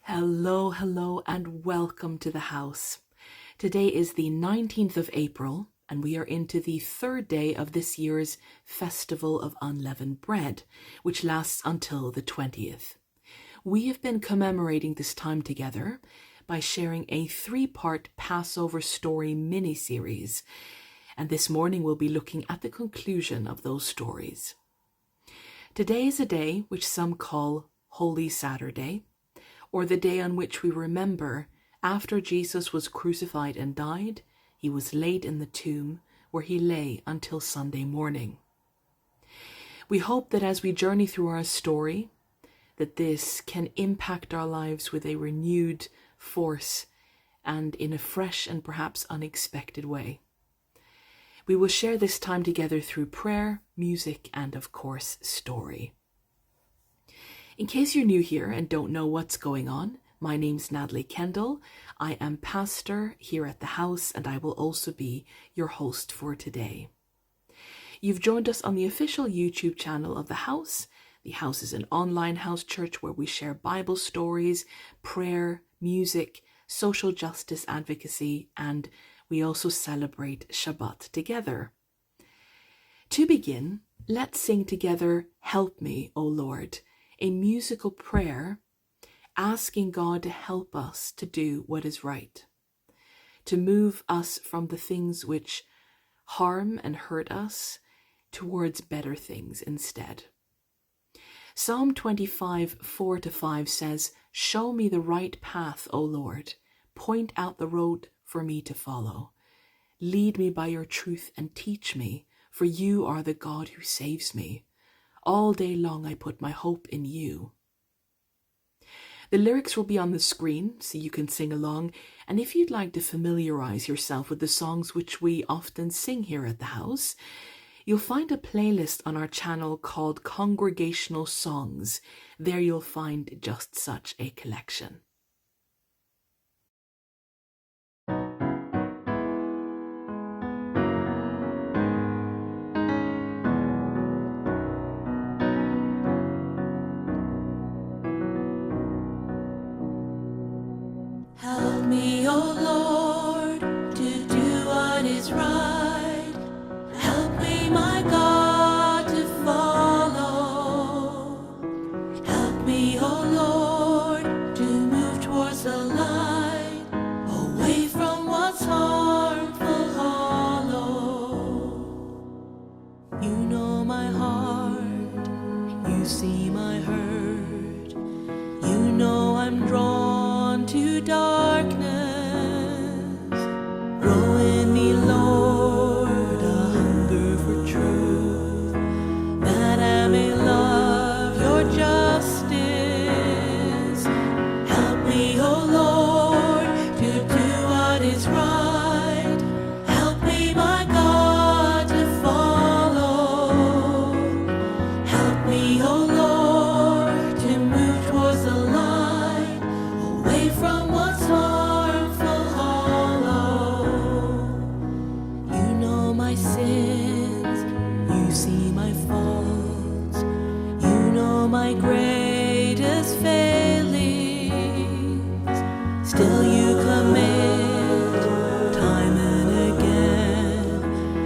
Hello, and welcome to the house. Today is the 19th of April, and we are into the third day of this year's Festival of Unleavened Bread, which lasts until the 20th. We have been commemorating this time together by sharing a 3-part Passover story mini-series, and this morning we'll be looking at the conclusion of those stories. Today is a day which some call Holy Saturday, or the day on which we remember after Jesus was crucified and died, he was laid in the tomb where he lay until Sunday morning. We hope that as we journey through our story, that this can impact our lives with a renewed force and in a fresh and perhaps unexpected way. We will share this time together through prayer, music, and of course, story. In case you're new here and don't know what's going on, my name's Natalie Kendel. I am pastor here at the house, and I will also be your host for today. You've joined us on the official YouTube channel of the house. The house is an online house church where we share Bible stories, prayer, music, social justice advocacy, and we also celebrate Shabbat together. To begin, let's sing together, "Help Me, O Lord," a musical prayer asking God to help us to do what is right, to move us from the things which harm and hurt us towards better things instead. Psalm 25, 4-5 says, "Show me the right path, O Lord. Point out the road for me to follow. Lead me by your truth and teach me, for you are the God who saves me. All day long I put my hope in you." The lyrics will be on the screen so you can sing along, and if you'd like to familiarize yourself with the songs which we often sing here at the house, you'll find a playlist on our channel called Congregational Songs. There you'll find just such a collection. Help me, O Lord, to do what is right. Help me, my God, to follow. Help me, O Lord, to move towards the light, away from what's harmful, hollow. You know my heart, you see my hurt, you know I'm drawn to darkness. Grow in me, Lord, a hunger for truth, that I may love your justice. Help me, O Lord, to do what is right. Help me, my God, to follow. Help me, O Lord, to move towards the light, away from what's harmful, hollow. You know my sins, you see my faults, you know my greatest failings. Still you commit, time and again,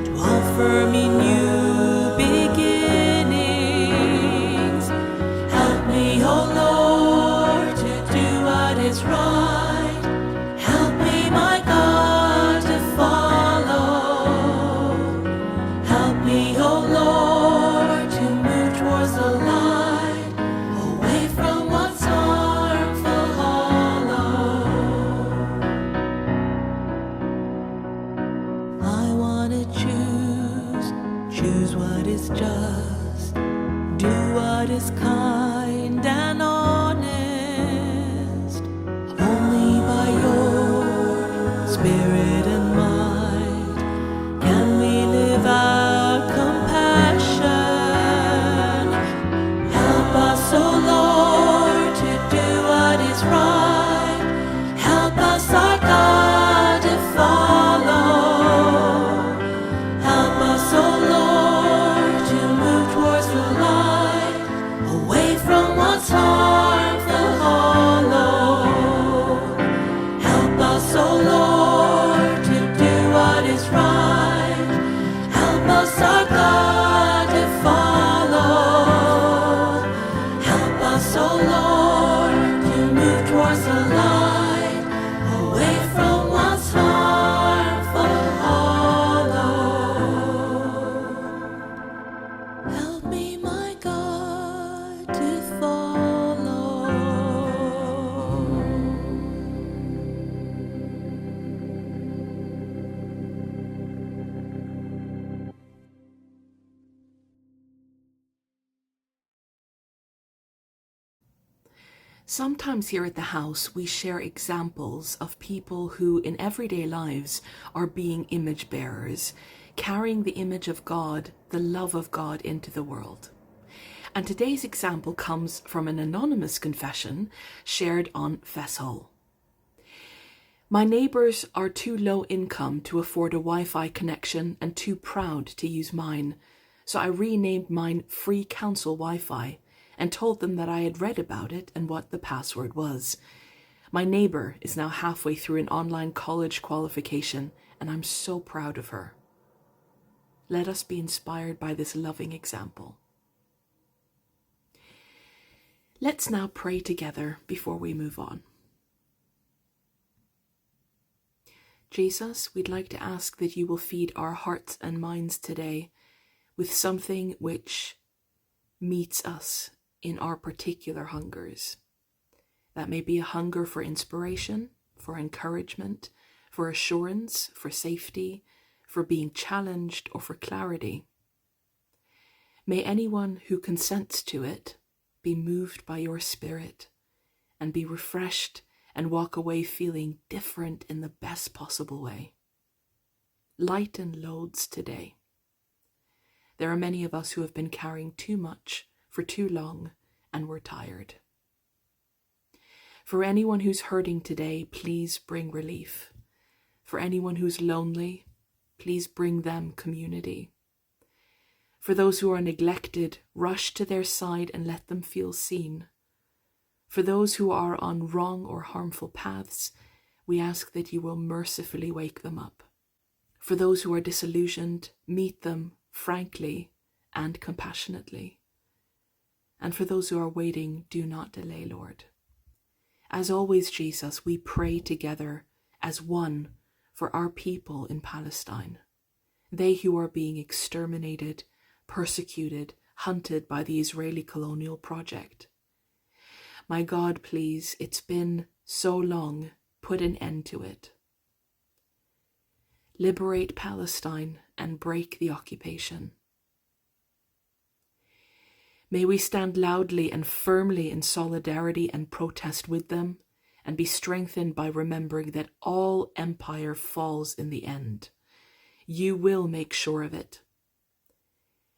to offer me new beginnings. Help me, O Lord, to do what is right. Help me, my God, to follow. Help me, O Lord, to move towards the light, away from what's harmful, hollow. I want to choose what is just, do what is kind and honest. Only Sometimes here at the house, we share examples of people who in everyday lives are being image bearers, carrying the image of God, the love of God into the world. And today's example comes from an anonymous confession shared on Fesshole. My neighbours are too low income to afford a Wi-Fi connection and too proud to use mine, so I renamed mine Free Council Wi-Fi and told them that I had read about it and what the password was. My neighbour is now halfway through an online college qualification, and I'm so proud of her. Let us be inspired by this loving example. Let's now pray together before we move on. Jesus, we'd like to ask that you will feed our hearts and minds today with something which meets us in our particular hungers. That may be a hunger for inspiration, for encouragement, for assurance, for safety, for being challenged, or for clarity. May anyone who consents to it be moved by your Spirit and be refreshed and walk away feeling different in the best possible way. Lighten loads today. There are many of us who have been carrying too much for too long, and we're tired. For anyone who's hurting today, please bring relief. For anyone who's lonely, please bring them community. For those who are neglected, rush to their side and let them feel seen. For those who are on wrong or harmful paths, we ask that you will mercifully wake them up. For those who are disillusioned, meet them frankly and compassionately. And for those who are waiting, do not delay, Lord. As always, Jesus, we pray together as one for our people in Palestine, they who are being exterminated, persecuted, hunted by the Israeli colonial project. My God, please, it's been so long, put an end to it. Liberate Palestine and break the occupation. May we stand loudly and firmly in solidarity and protest with them, and be strengthened by remembering that all empire falls in the end. You will make sure of it.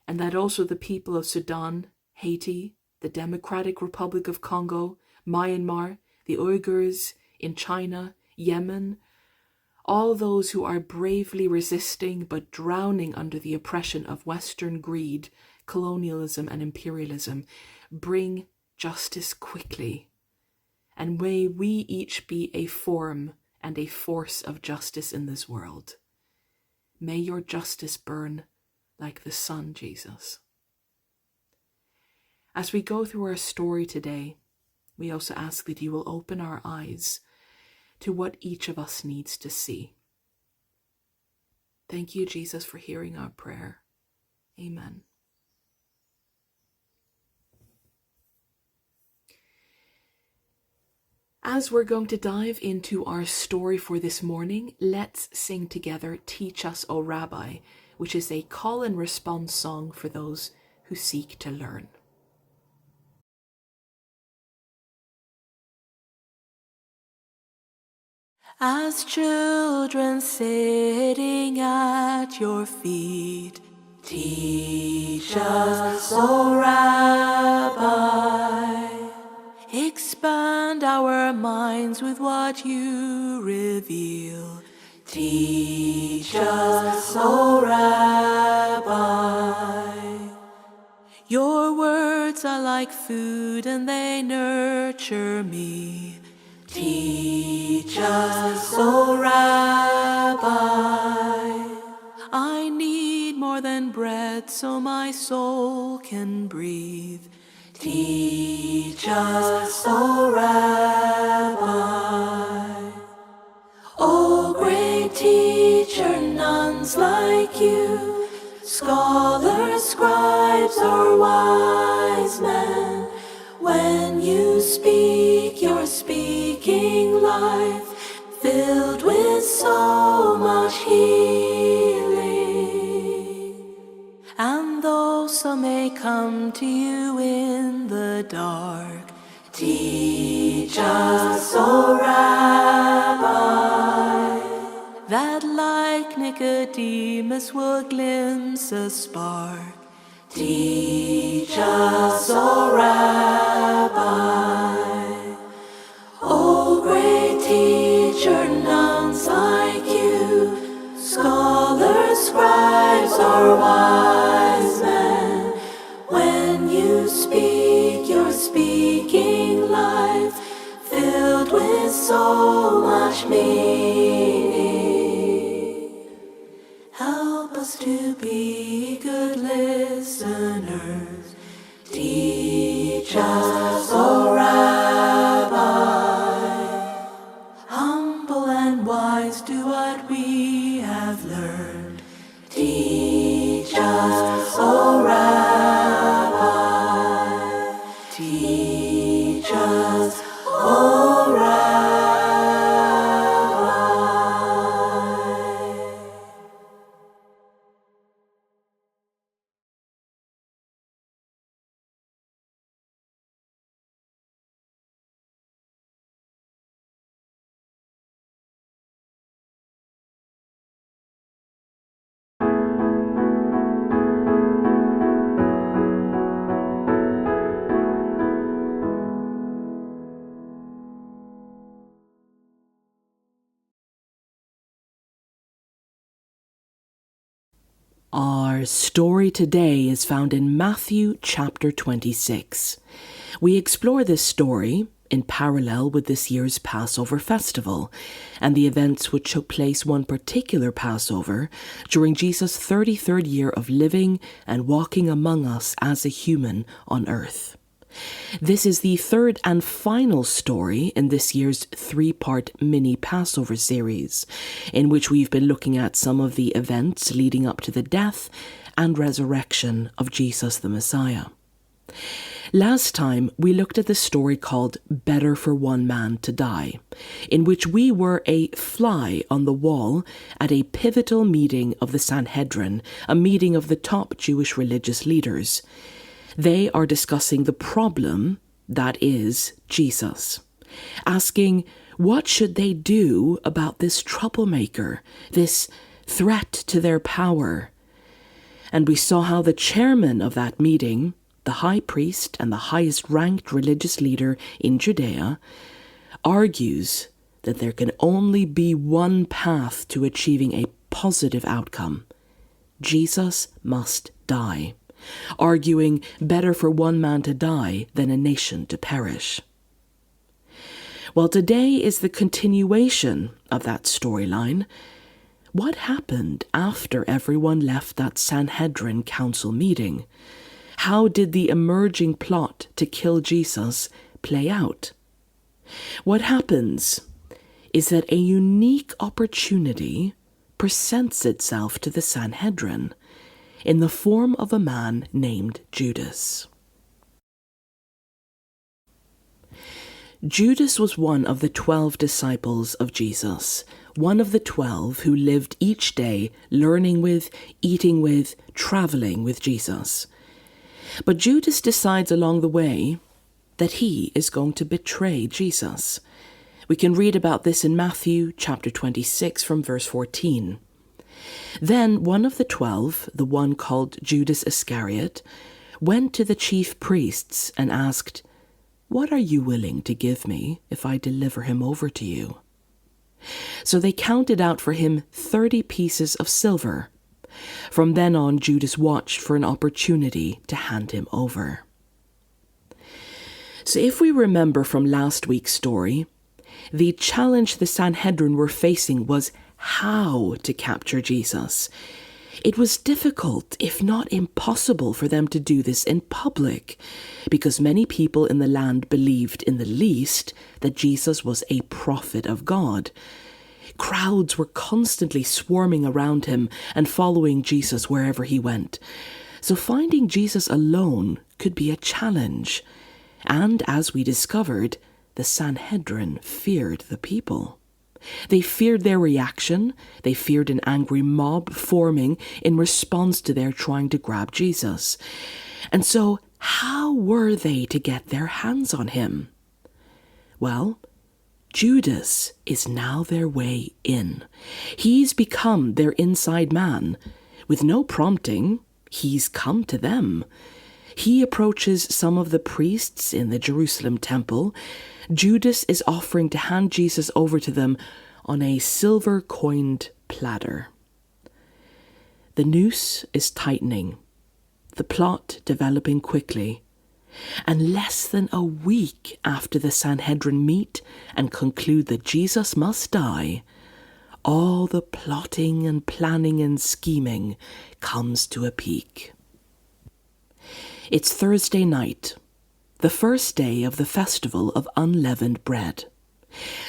And that also the people of Sudan, Haiti, the Democratic Republic of Congo, Myanmar, the Uyghurs in China, Yemen, all those who are bravely resisting but drowning under the oppression of Western greed, colonialism and imperialism, bring justice quickly. And may we each be a form and a force of justice in this world. May your justice burn like the sun, Jesus. As we go through our story today, we also ask that you will open our eyes to what each of us needs to see. Thank you, Jesus, for hearing our prayer. Amen. As we're going to dive into our story for this morning, let's sing together Teach Us, O Rabbi, which is a call and response song for those who seek to learn. As children sitting at your feet, teach us, O Rabbi. Expand our minds with what you reveal. Teach us, O Rabbi. Your words are like food and they nurture me. Teach us, O Rabbi. I need more than bread so my soul can breathe. Teach us, O Rabbi. O great teacher, none's like you. Scholars, scribes, or wise men. When you speak, you're speaking life, filled with so much healing. And though some may come to you in the dark, Teach us, O Rabbi, that like Nicodemus will glimpse a spark. Teach us, O Rabbi, O great teacher, none's like you, scholars, scribes, or wise men. When you speak, you're speaking life, filled with so much meaning. Help us to be good listeners. Teach us, O Rabbi. Humble and wise, do what we have learned. Teach us, O Rabbi. Teach us, O Rabbi. Our story today is found in Matthew chapter 26. We explore this story in parallel with this year's Passover festival and the events which took place one particular Passover during Jesus' 33rd year of living and walking among us as a human on earth. This is the third and final story in this year's three-part mini Passover series, in which we've been looking at some of the events leading up to the death and resurrection of Jesus the Messiah. Last time, we looked at the story called Better for One Man to Die, in which we were a fly on the wall at a pivotal meeting of the Sanhedrin, a meeting of the top Jewish religious leaders. They are discussing the problem that is Jesus, asking what should they do about this troublemaker, this threat to their power. And we saw how the chairman of that meeting, the high priest and the highest ranked religious leader in Judea, argues that there can only be one path to achieving a positive outcome. Jesus must die, arguing better for one man to die than a nation to perish. Well, today is the continuation of that storyline. What happened after everyone left that Sanhedrin council meeting? How did the emerging plot to kill Jesus play out? What happens is that a unique opportunity presents itself to the Sanhedrin in the form of a man named Judas. Judas was one of the 12 disciples of Jesus, one of the 12 who lived each day learning with, eating with, traveling with Jesus. But Judas decides along the way that he is going to betray Jesus. We can read about this in Matthew chapter 26 from verse 14. Then one of the 12, the one called Judas Iscariot, went to the chief priests and asked, "What are you willing to give me if I deliver him over to you?" So they counted out for him 30 pieces of silver. From then on, Judas watched for an opportunity to hand him over. So if we remember from last week's story, the challenge the Sanhedrin were facing was how to capture Jesus. It was difficult, if not impossible, for them to do this in public, because many people in the land believed, in the least, that Jesus was a prophet of God. Crowds were constantly swarming around him and following Jesus wherever he went. So finding Jesus alone could be a challenge. And as we discovered, the Sanhedrin feared the people. They feared their reaction. They feared an angry mob forming in response to their trying to grab Jesus. And so, how were they to get their hands on him? Well, Judas is now their way in. He's become their inside man. With no prompting, he's come to them. He approaches some of the priests in the Jerusalem temple. Judas is offering to hand Jesus over to them on a silver-coined platter. The noose is tightening, the plot developing quickly, and less than a week after the Sanhedrin meet and conclude that Jesus must die, all the plotting and planning and scheming comes to a peak. It's Thursday night, the first day of the festival of unleavened bread.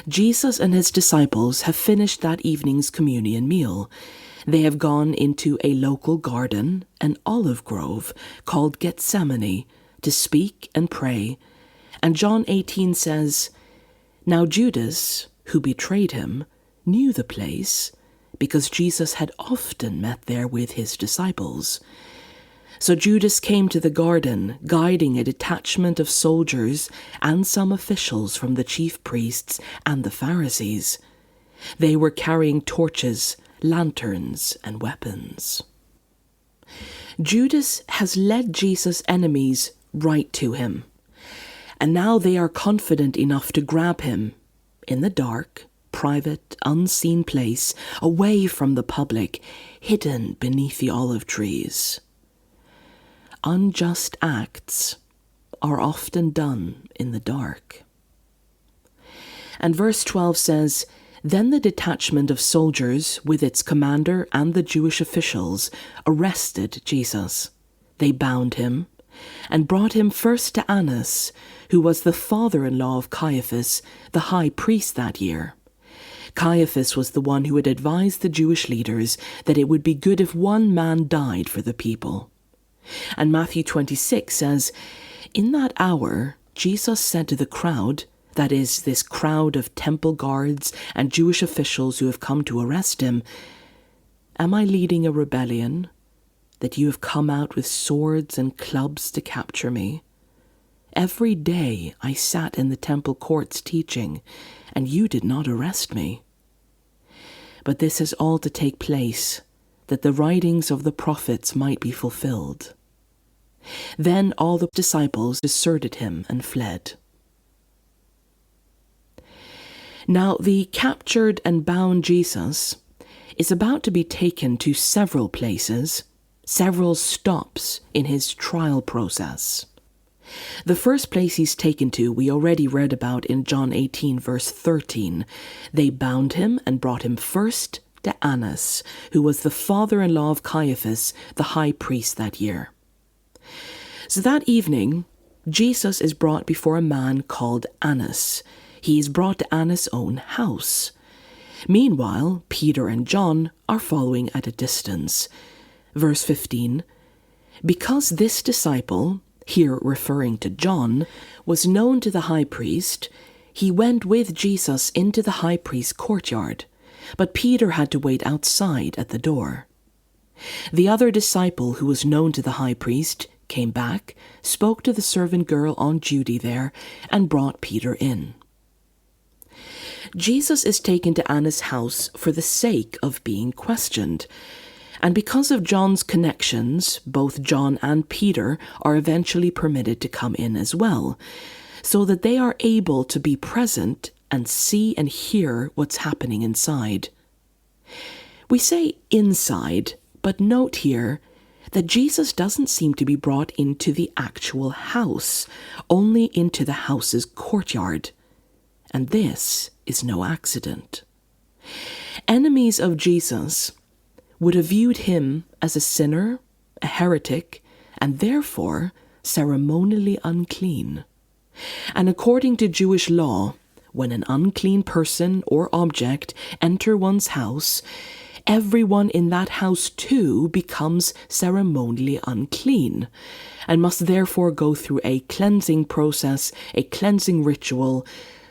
Jesus and his disciples have finished that evening's communion meal. They have gone into a local garden, an olive grove called Gethsemane, to speak and pray. And John 18 says, "Now Judas, who betrayed him, knew the place, because Jesus had often met there with his disciples. So Judas came to the garden, guiding a detachment of soldiers and some officials from the chief priests and the Pharisees. They were carrying torches, lanterns, and weapons." Judas has led Jesus' enemies right to him, and now they are confident enough to grab him in the dark, private, unseen place, away from the public, hidden beneath the olive trees. Unjust acts are often done in the dark. And verse 12 says, "Then the detachment of soldiers, with its commander and the Jewish officials, arrested Jesus. They bound him and brought him first to Annas, who was the father-in-law of Caiaphas, the high priest that year. Caiaphas was the one who had advised the Jewish leaders that it would be good if one man died for the people. And Matthew 26 says, "In that hour, Jesus said to the crowd," that is, this crowd of temple guards and Jewish officials who have come to arrest him, "Am I leading a rebellion, that you have come out with swords and clubs to capture me? Every day I sat in the temple courts teaching, and you did not arrest me. But this is all to take place, that the writings of the prophets might be fulfilled." Then all the disciples deserted him and fled. Now the captured and bound Jesus is about to be taken to several places, several stops in his trial process. The first place he's taken to we already read about in John 18 verse 13. They bound him and brought him first to Annas, who was the father-in-law of Caiaphas, the high priest that year. So that evening, Jesus is brought before a man called Annas. He is brought to Annas' own house. Meanwhile, Peter and John are following at a distance. Verse 15, "Because this disciple," here referring to John, "was known to the high priest, he went with Jesus into the high priest's courtyard, but Peter had to wait outside at the door. The other disciple who was known to the high priest came back, spoke to the servant girl on duty there, and brought Peter in." Jesus is taken to Annas' house for the sake of being questioned. And because of John's connections, both John and Peter are eventually permitted to come in as well, so that they are able to be present and see and hear what's happening inside. We say inside, but note here that Jesus doesn't seem to be brought into the actual house, only into the house's courtyard. And this is no accident. Enemies of Jesus would have viewed him as a sinner, a heretic, and therefore ceremonially unclean. And according to Jewish law, when an unclean person or object enter one's house, everyone in that house too becomes ceremonially unclean, and must therefore go through a cleansing process, a cleansing ritual,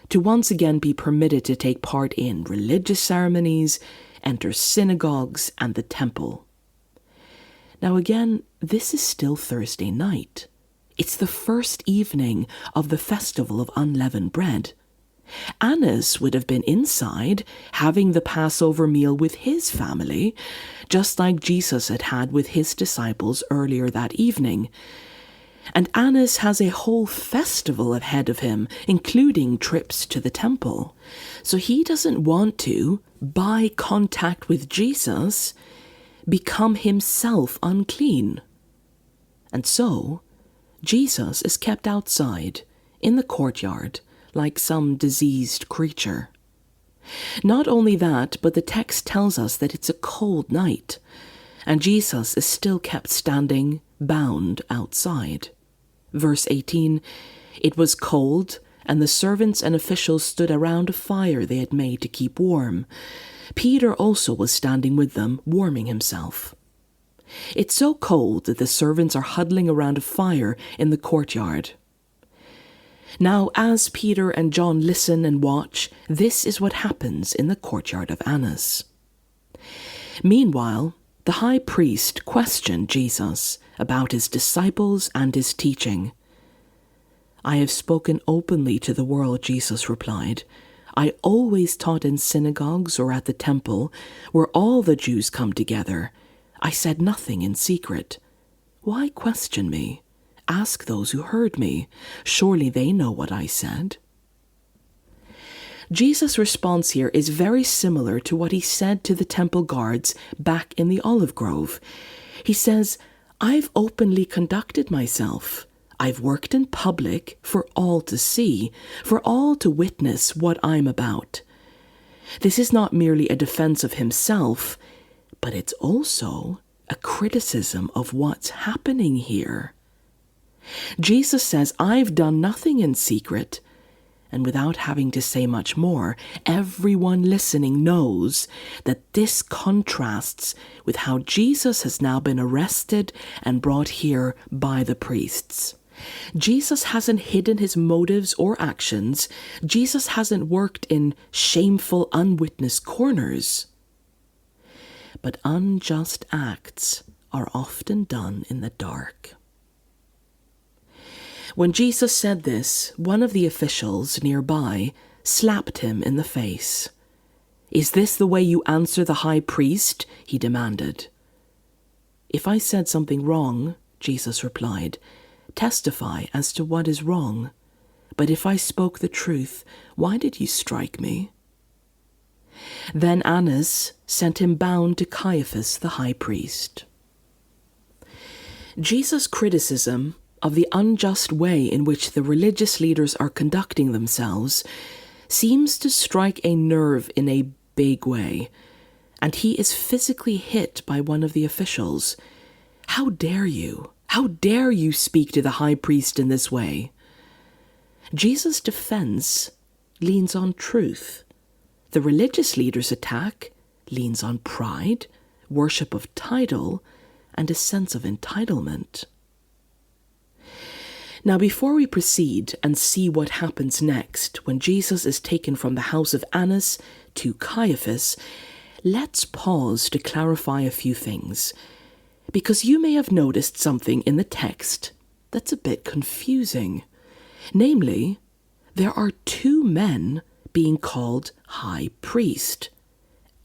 to once again be permitted to take part in religious ceremonies, enter synagogues and the temple. Now again, this is still Thursday night. It's the first evening of the festival of unleavened bread. Annas would have been inside having the Passover meal with his family, just like Jesus had had with his disciples earlier that evening. And Annas has a whole festival ahead of him, including trips to the temple. So he doesn't want to, by contact with Jesus, become himself unclean. And so, Jesus is kept outside, in the courtyard, like some diseased creature. Not only that, but the text tells us that it's a cold night, and Jesus is still kept standing, bound outside. Verse 18, "It was cold, and the servants and officials stood around a fire they had made to keep warm. Peter also was standing with them, warming himself." It's so cold that the servants are huddling around a fire in the courtyard. Now, as Peter and John listen and watch, this is what happens in the courtyard of Annas. Meanwhile, the high priest questioned Jesus about his disciples and his teaching. "I have spoken openly to the world," Jesus replied. "I always taught in synagogues or at the temple, where all the Jews come together. I said nothing in secret. Why question me? Ask those who heard me. Surely they know what I said." Jesus' response here is very similar to what he said to the temple guards back in the olive grove. He says, "I've openly conducted myself. I've worked in public for all to see, for all to witness what I'm about." This is not merely a defense of himself, but it's also a criticism of what's happening here. Jesus says, "I've done nothing in secret," and without having to say much more, everyone listening knows that this contrasts with how Jesus has now been arrested and brought here by the priests. Jesus hasn't hidden his motives or actions. Jesus hasn't worked in shameful, unwitnessed corners. But unjust acts are often done in the dark. When Jesus said this, one of the officials nearby slapped him in the face. "Is this the way you answer the high priest?" he demanded. "If I said something wrong," Jesus replied, "testify as to what is wrong. But if I spoke the truth, why did you strike me?" Then Annas sent him bound to Caiaphas the high priest. Jesus' criticism of the unjust way in which the religious leaders are conducting themselves seems to strike a nerve in a big way, and he is physically hit by one of the officials. "How dare you? How dare you speak to the high priest in this way?" Jesus' defense leans on truth. The religious leaders' attack leans on pride, worship of title, and a sense of entitlement. Now, before we proceed and see what happens next when Jesus is taken from the house of Annas to Caiaphas, let's pause to clarify a few things, because you may have noticed something in the text that's a bit confusing. Namely, there are two men being called high priest,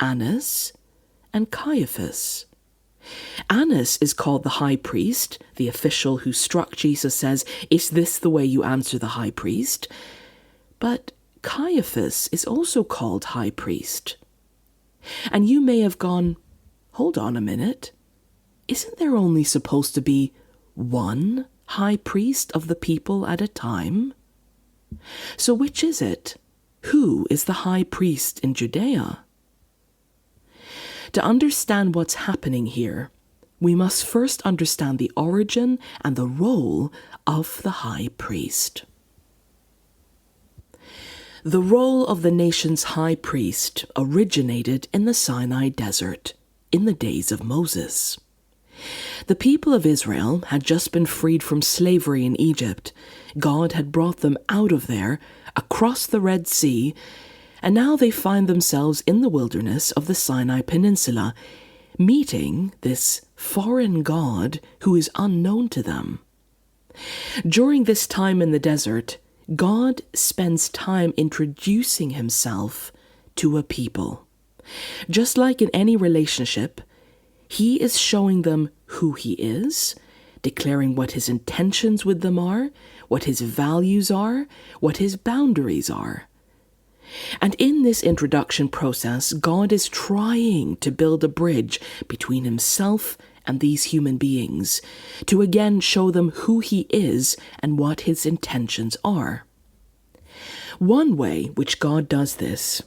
Annas and Caiaphas. Annas is called the high priest. The official who struck Jesus says, "Is this the way you answer the high priest?" But Caiaphas is also called high priest. And you may have gone, hold on a minute. Isn't there only supposed to be one high priest of the people at a time? So which is it? Who is the high priest in Judea? To understand what's happening here, we must first understand the origin and the role of the high priest. The role of the nation's high priest originated in the Sinai desert in the days of Moses. The people of Israel had just been freed from slavery in Egypt. God had brought them out of there, across the Red Sea, and now they find themselves in the wilderness of the Sinai Peninsula, meeting this foreign God who is unknown to them. During this time in the desert, God spends time introducing himself to a people. Just like in any relationship, he is showing them who he is, declaring what his intentions with them are, what his values are, what his boundaries are. And in this introduction process, God is trying to build a bridge between himself and these human beings, to again show them who he is and what his intentions are. One way which God does this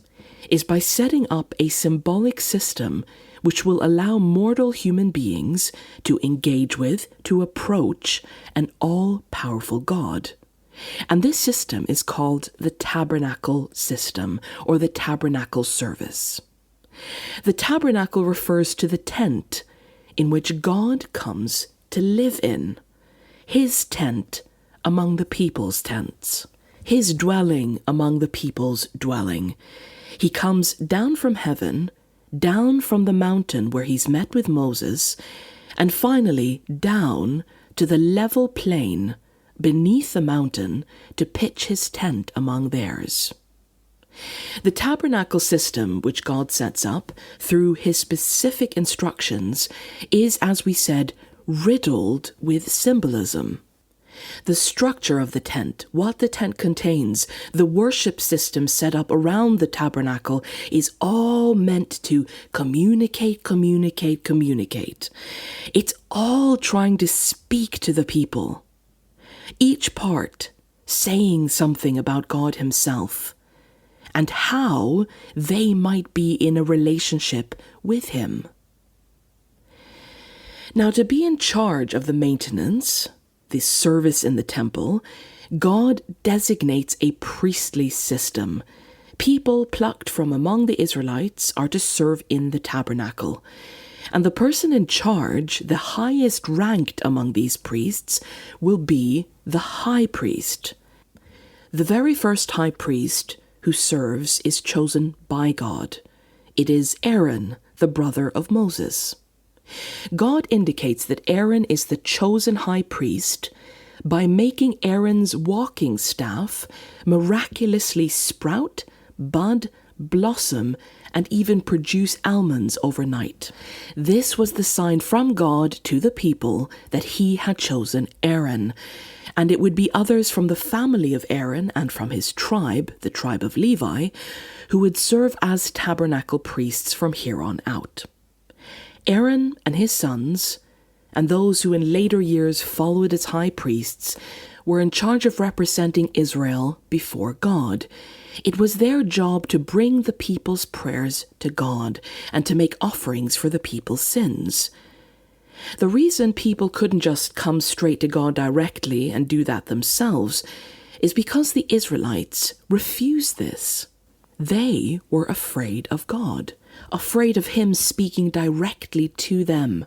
is by setting up a symbolic system which will allow mortal human beings to engage with, to approach an all-powerful God. And this system is called the tabernacle system, or the tabernacle service. The tabernacle refers to the tent in which God comes to live in, his tent among the people's tents, his dwelling among the people's dwelling. He comes down from heaven, down from the mountain where he's met with Moses, and finally down to the level plain beneath the mountain to pitch his tent among theirs. The tabernacle system which God sets up through his specific instructions is, as we said, riddled with symbolism. The structure of the tent, what the tent contains, the worship system set up around the tabernacle is all meant to communicate. It's all trying to speak to the people. Each part saying something about God himself and how they might be in a relationship with him. Now, to be in charge of the maintenance, the service in the temple, God designates a priestly system. People plucked from among the Israelites are to serve in the tabernacle. And the person in charge, the highest ranked among these priests, will be the high priest. The very first high priest who serves is chosen by God. It is Aaron, the brother of Moses. God indicates that Aaron is the chosen high priest by making Aaron's walking staff miraculously sprout, bud, blossom, and even produce almonds overnight. This was the sign from God to the people that he had chosen Aaron, and it would be others from the family of Aaron and from his tribe, the tribe of Levi, who would serve as tabernacle priests from here on out. Aaron and his sons, and those who in later years followed as high priests, were in charge of representing Israel before God. It was their job to bring the people's prayers to God and to make offerings for the people's sins. The reason people couldn't just come straight to God directly and do that themselves is because the Israelites refused this. They were afraid of God, afraid of him speaking directly to them.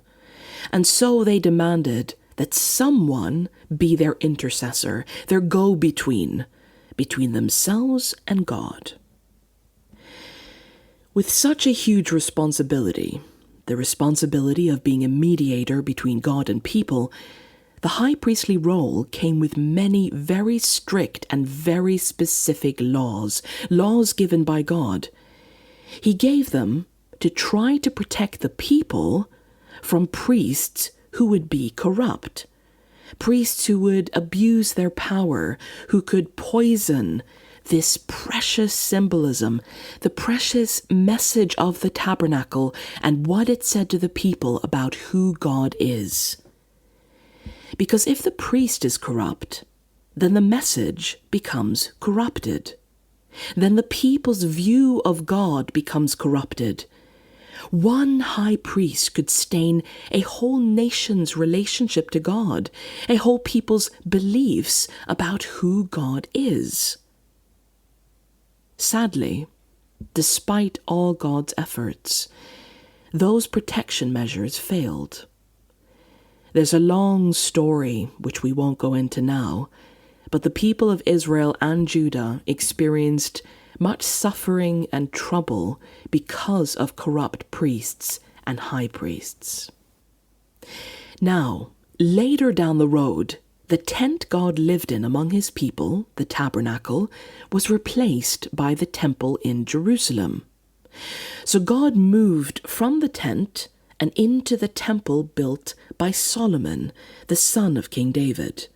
And so they demanded that someone be their intercessor, their go-between, between themselves and God. With such a huge responsibility, the responsibility of being a mediator between God and people, the high priestly role came with many very strict and very specific laws given by God. He gave them to try to protect the people from priests who would be corrupt, priests who would abuse their power, who could poison this precious symbolism, the precious message of the tabernacle and what it said to the people about who God is. Because if the priest is corrupt, then the message becomes corrupted. Then the people's view of God becomes corrupted. One high priest could stain a whole nation's relationship to God, a whole people's beliefs about who God is. Sadly, despite all God's efforts, those protection measures failed. There's a long story, which we won't go into now, but the people of Israel and Judah experienced much suffering and trouble because of corrupt priests and high priests. Now, later down the road, the tent God lived in among his people, the tabernacle, was replaced by the temple in Jerusalem. So God moved from the tent and into the temple built by Solomon, the son of King David.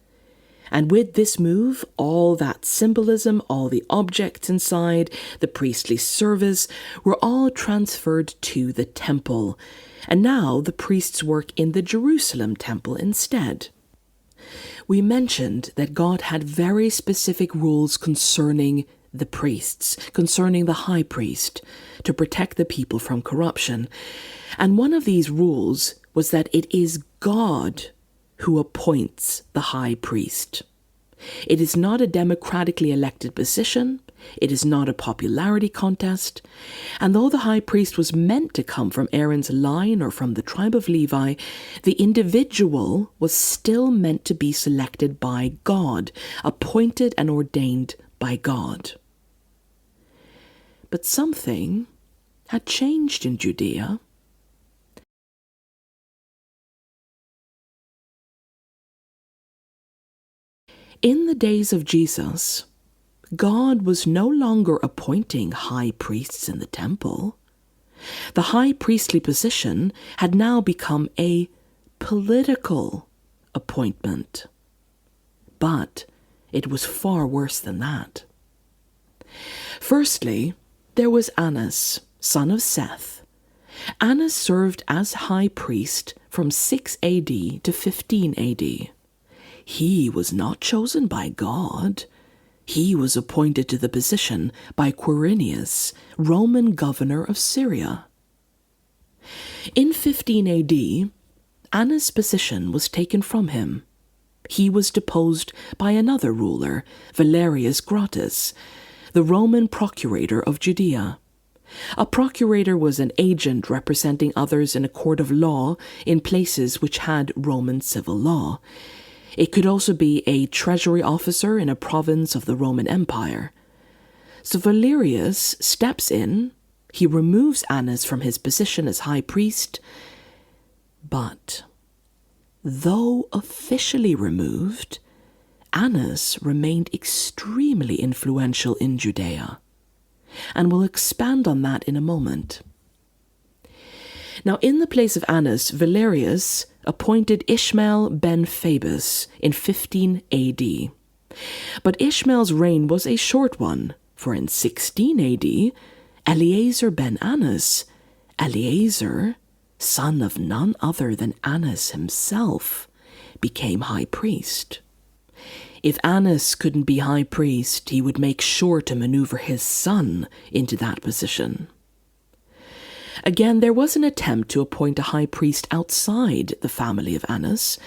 And with this move, all that symbolism, all the objects inside, the priestly service, were all transferred to the temple. And now the priests work in the Jerusalem temple instead. We mentioned that God had very specific rules concerning the priests, concerning the high priest, to protect the people from corruption. And one of these rules was that it is God who appoints the high priest. It is not a democratically elected position. It is not a popularity contest. And though the high priest was meant to come from Aaron's line or from the tribe of Levi, the individual was still meant to be selected by God, appointed and ordained by God. But something had changed in Judea. In the days of Jesus, God was no longer appointing high priests in the temple. The high priestly position had now become a political appointment. But it was far worse than that. Firstly, there was Annas, son of Seth. Annas served as high priest from 6 AD to 15 AD. He was not chosen by God. He was appointed to the position by Quirinius, Roman governor of Syria. In 15 AD, Annas' position was taken from him. He was deposed by another ruler, Valerius Gratus, the Roman procurator of Judea. A procurator was an agent representing others in a court of law in places which had Roman civil law. It could also be a treasury officer in a province of the Roman Empire. So Valerius steps in, he removes Annas from his position as high priest, but though officially removed, Annas remained extremely influential in Judea, and we'll expand on that in a moment. Now, in the place of Annas, Valerius appointed Ishmael ben Phabus in 15 AD. But Ishmael's reign was a short one, for in 16 AD, Eleazar ben Annas, Eleazar, son of none other than Annas himself, became high priest. If Annas couldn't be high priest, he would make sure to maneuver his son into that position. Again, there was an attempt to appoint a high priest outside the family of Annas.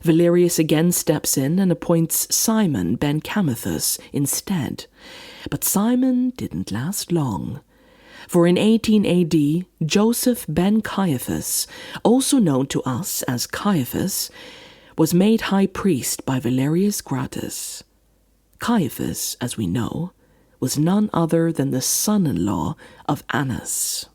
Valerius again steps in and appoints Simon ben Camathus instead. But Simon didn't last long. For in 18 AD, Joseph ben Caiaphas, also known to us as Caiaphas, was made high priest by Valerius Gratus. Caiaphas, as we know, was none other than the son-in-law of Annas.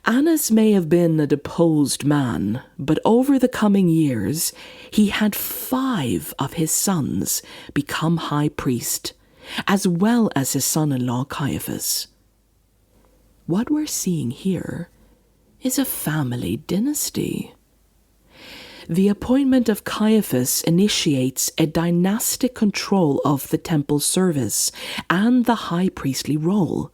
Annas may have been a deposed man, but over the coming years, he had 5 of his sons become high priest, as well as his son-in-law Caiaphas. What we're seeing here is a family dynasty. The appointment of Caiaphas initiates a dynastic control of the temple service and the high priestly role,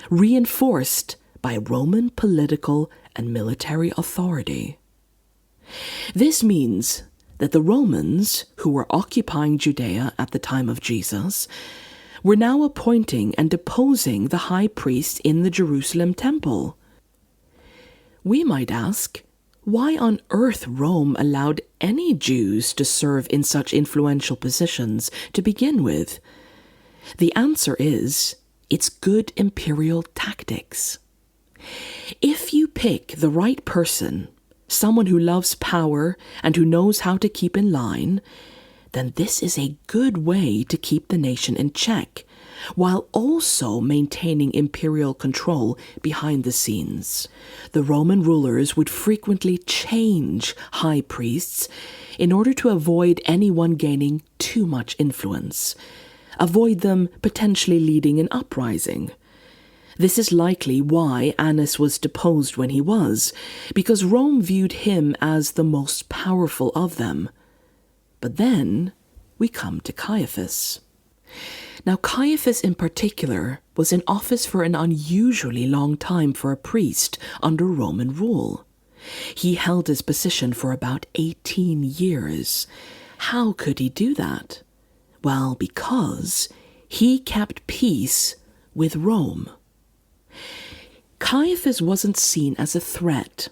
reinforced by Roman political and military authority. This means that the Romans, who were occupying Judea at the time of Jesus, were now appointing and deposing the high priest in the Jerusalem temple. We might ask, why on earth Rome allowed any Jews to serve in such influential positions to begin with? The answer is, it's good imperial tactics. If you pick the right person, someone who loves power and who knows how to keep in line, then this is a good way to keep the nation in check, while also maintaining imperial control behind the scenes. The Roman rulers would frequently change high priests in order to avoid anyone gaining too much influence, avoid them potentially leading an uprising. This is likely why Annas was deposed when he was, because Rome viewed him as the most powerful of them. But then we come to Caiaphas. Now, Caiaphas in particular was in office for an unusually long time for a priest under Roman rule. He held his position for about 18 years. How could he do that? Well, because he kept peace with Rome. Caiaphas wasn't seen as a threat.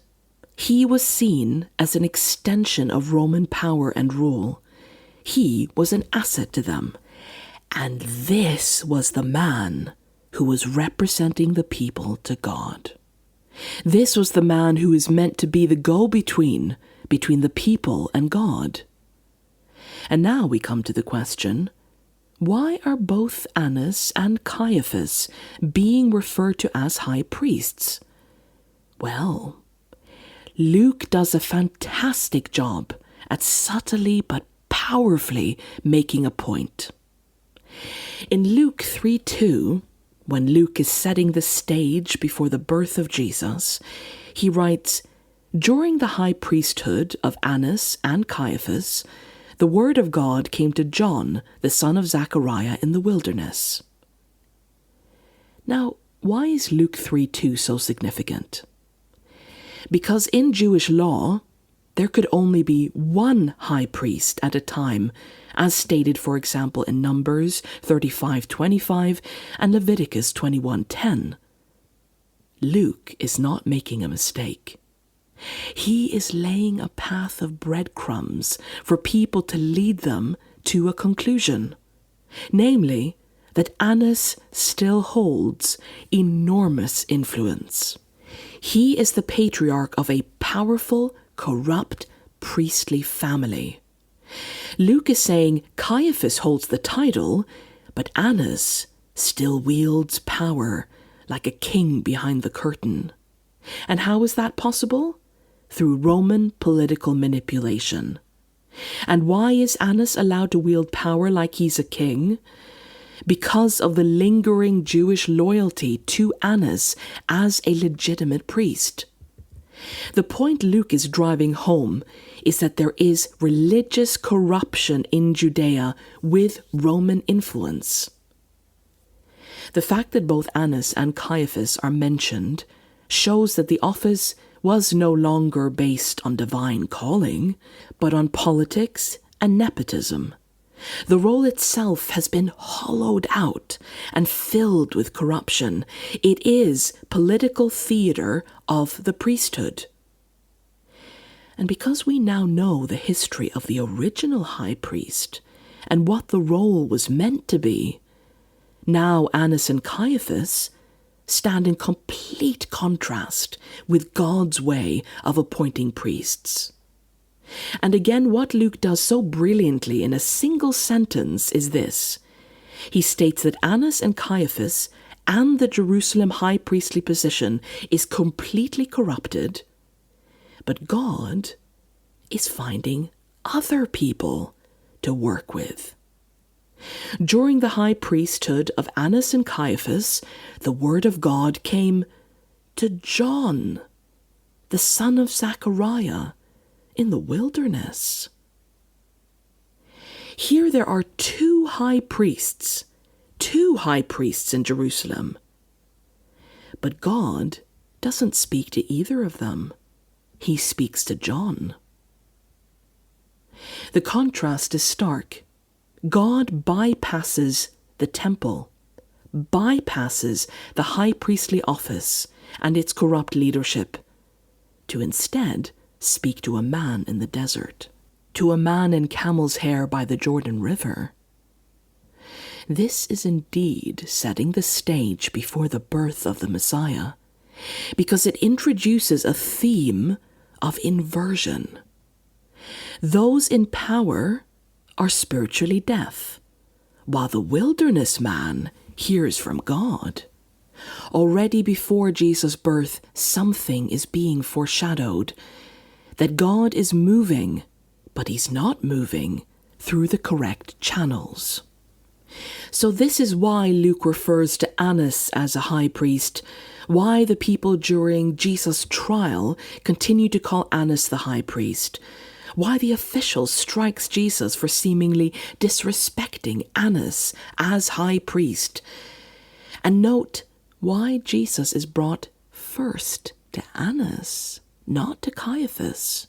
He was seen as an extension of Roman power and rule. He was an asset to them. And this was the man who was representing the people to God. This was the man who is meant to be the go-between between the people and God. And now we come to the question, why are both Annas and Caiaphas being referred to as high priests? Well, Luke does a fantastic job at subtly but powerfully making a point. In Luke 3:2, when Luke is setting the stage before the birth of Jesus, he writes, "During the high priesthood of Annas and Caiaphas, the word of God came to John, the son of Zechariah, in the wilderness." Now, why is Luke 3:2 so significant? Because in Jewish law, there could only be one high priest at a time, as stated, for example, in Numbers 35:25 and Leviticus 21:10. Luke is not making a mistake. He is laying a path of breadcrumbs for people to lead them to a conclusion, namely that Annas still holds enormous influence. He is the patriarch of a powerful, corrupt, priestly family. Luke is saying Caiaphas holds the title, but Annas still wields power like a king behind the curtain. And how is that possible? Through Roman political manipulation. And why is Annas allowed to wield power like he's a king? Because of the lingering Jewish loyalty to Annas as a legitimate priest. The point Luke is driving home is that there is religious corruption in Judea with Roman influence. The fact that both Annas and Caiaphas are mentioned shows that the office was no longer based on divine calling, but on politics and nepotism. The role itself has been hollowed out and filled with corruption. It is political theater of the priesthood. And because we now know the history of the original high priest and what the role was meant to be, now Annas and Caiaphas stand in complete contrast with God's way of appointing priests. And again, what Luke does so brilliantly in a single sentence is this. He states that Annas and Caiaphas and the Jerusalem high priestly position is completely corrupted, but God is finding other people to work with. During the high priesthood of Annas and Caiaphas, the word of God came to John, the son of Zechariah, in the wilderness. Here there are two high priests in Jerusalem. But God doesn't speak to either of them. He speaks to John. The contrast is stark. God bypasses the temple, bypasses the high priestly office and its corrupt leadership, to instead speak to a man in the desert, to a man in camel's hair by the Jordan River. This is indeed setting the stage before the birth of the Messiah, because it introduces a theme of inversion. Those in power are spiritually deaf, while the wilderness man hears from God. Already before Jesus' birth, something is being foreshadowed, that God is moving, but he's not moving through the correct channels. So this is why Luke refers to Annas as a high priest, why the people during Jesus' trial continue to call Annas the high priest, why the official strikes Jesus for seemingly disrespecting Annas as high priest. And note why Jesus is brought first to Annas, not to Caiaphas.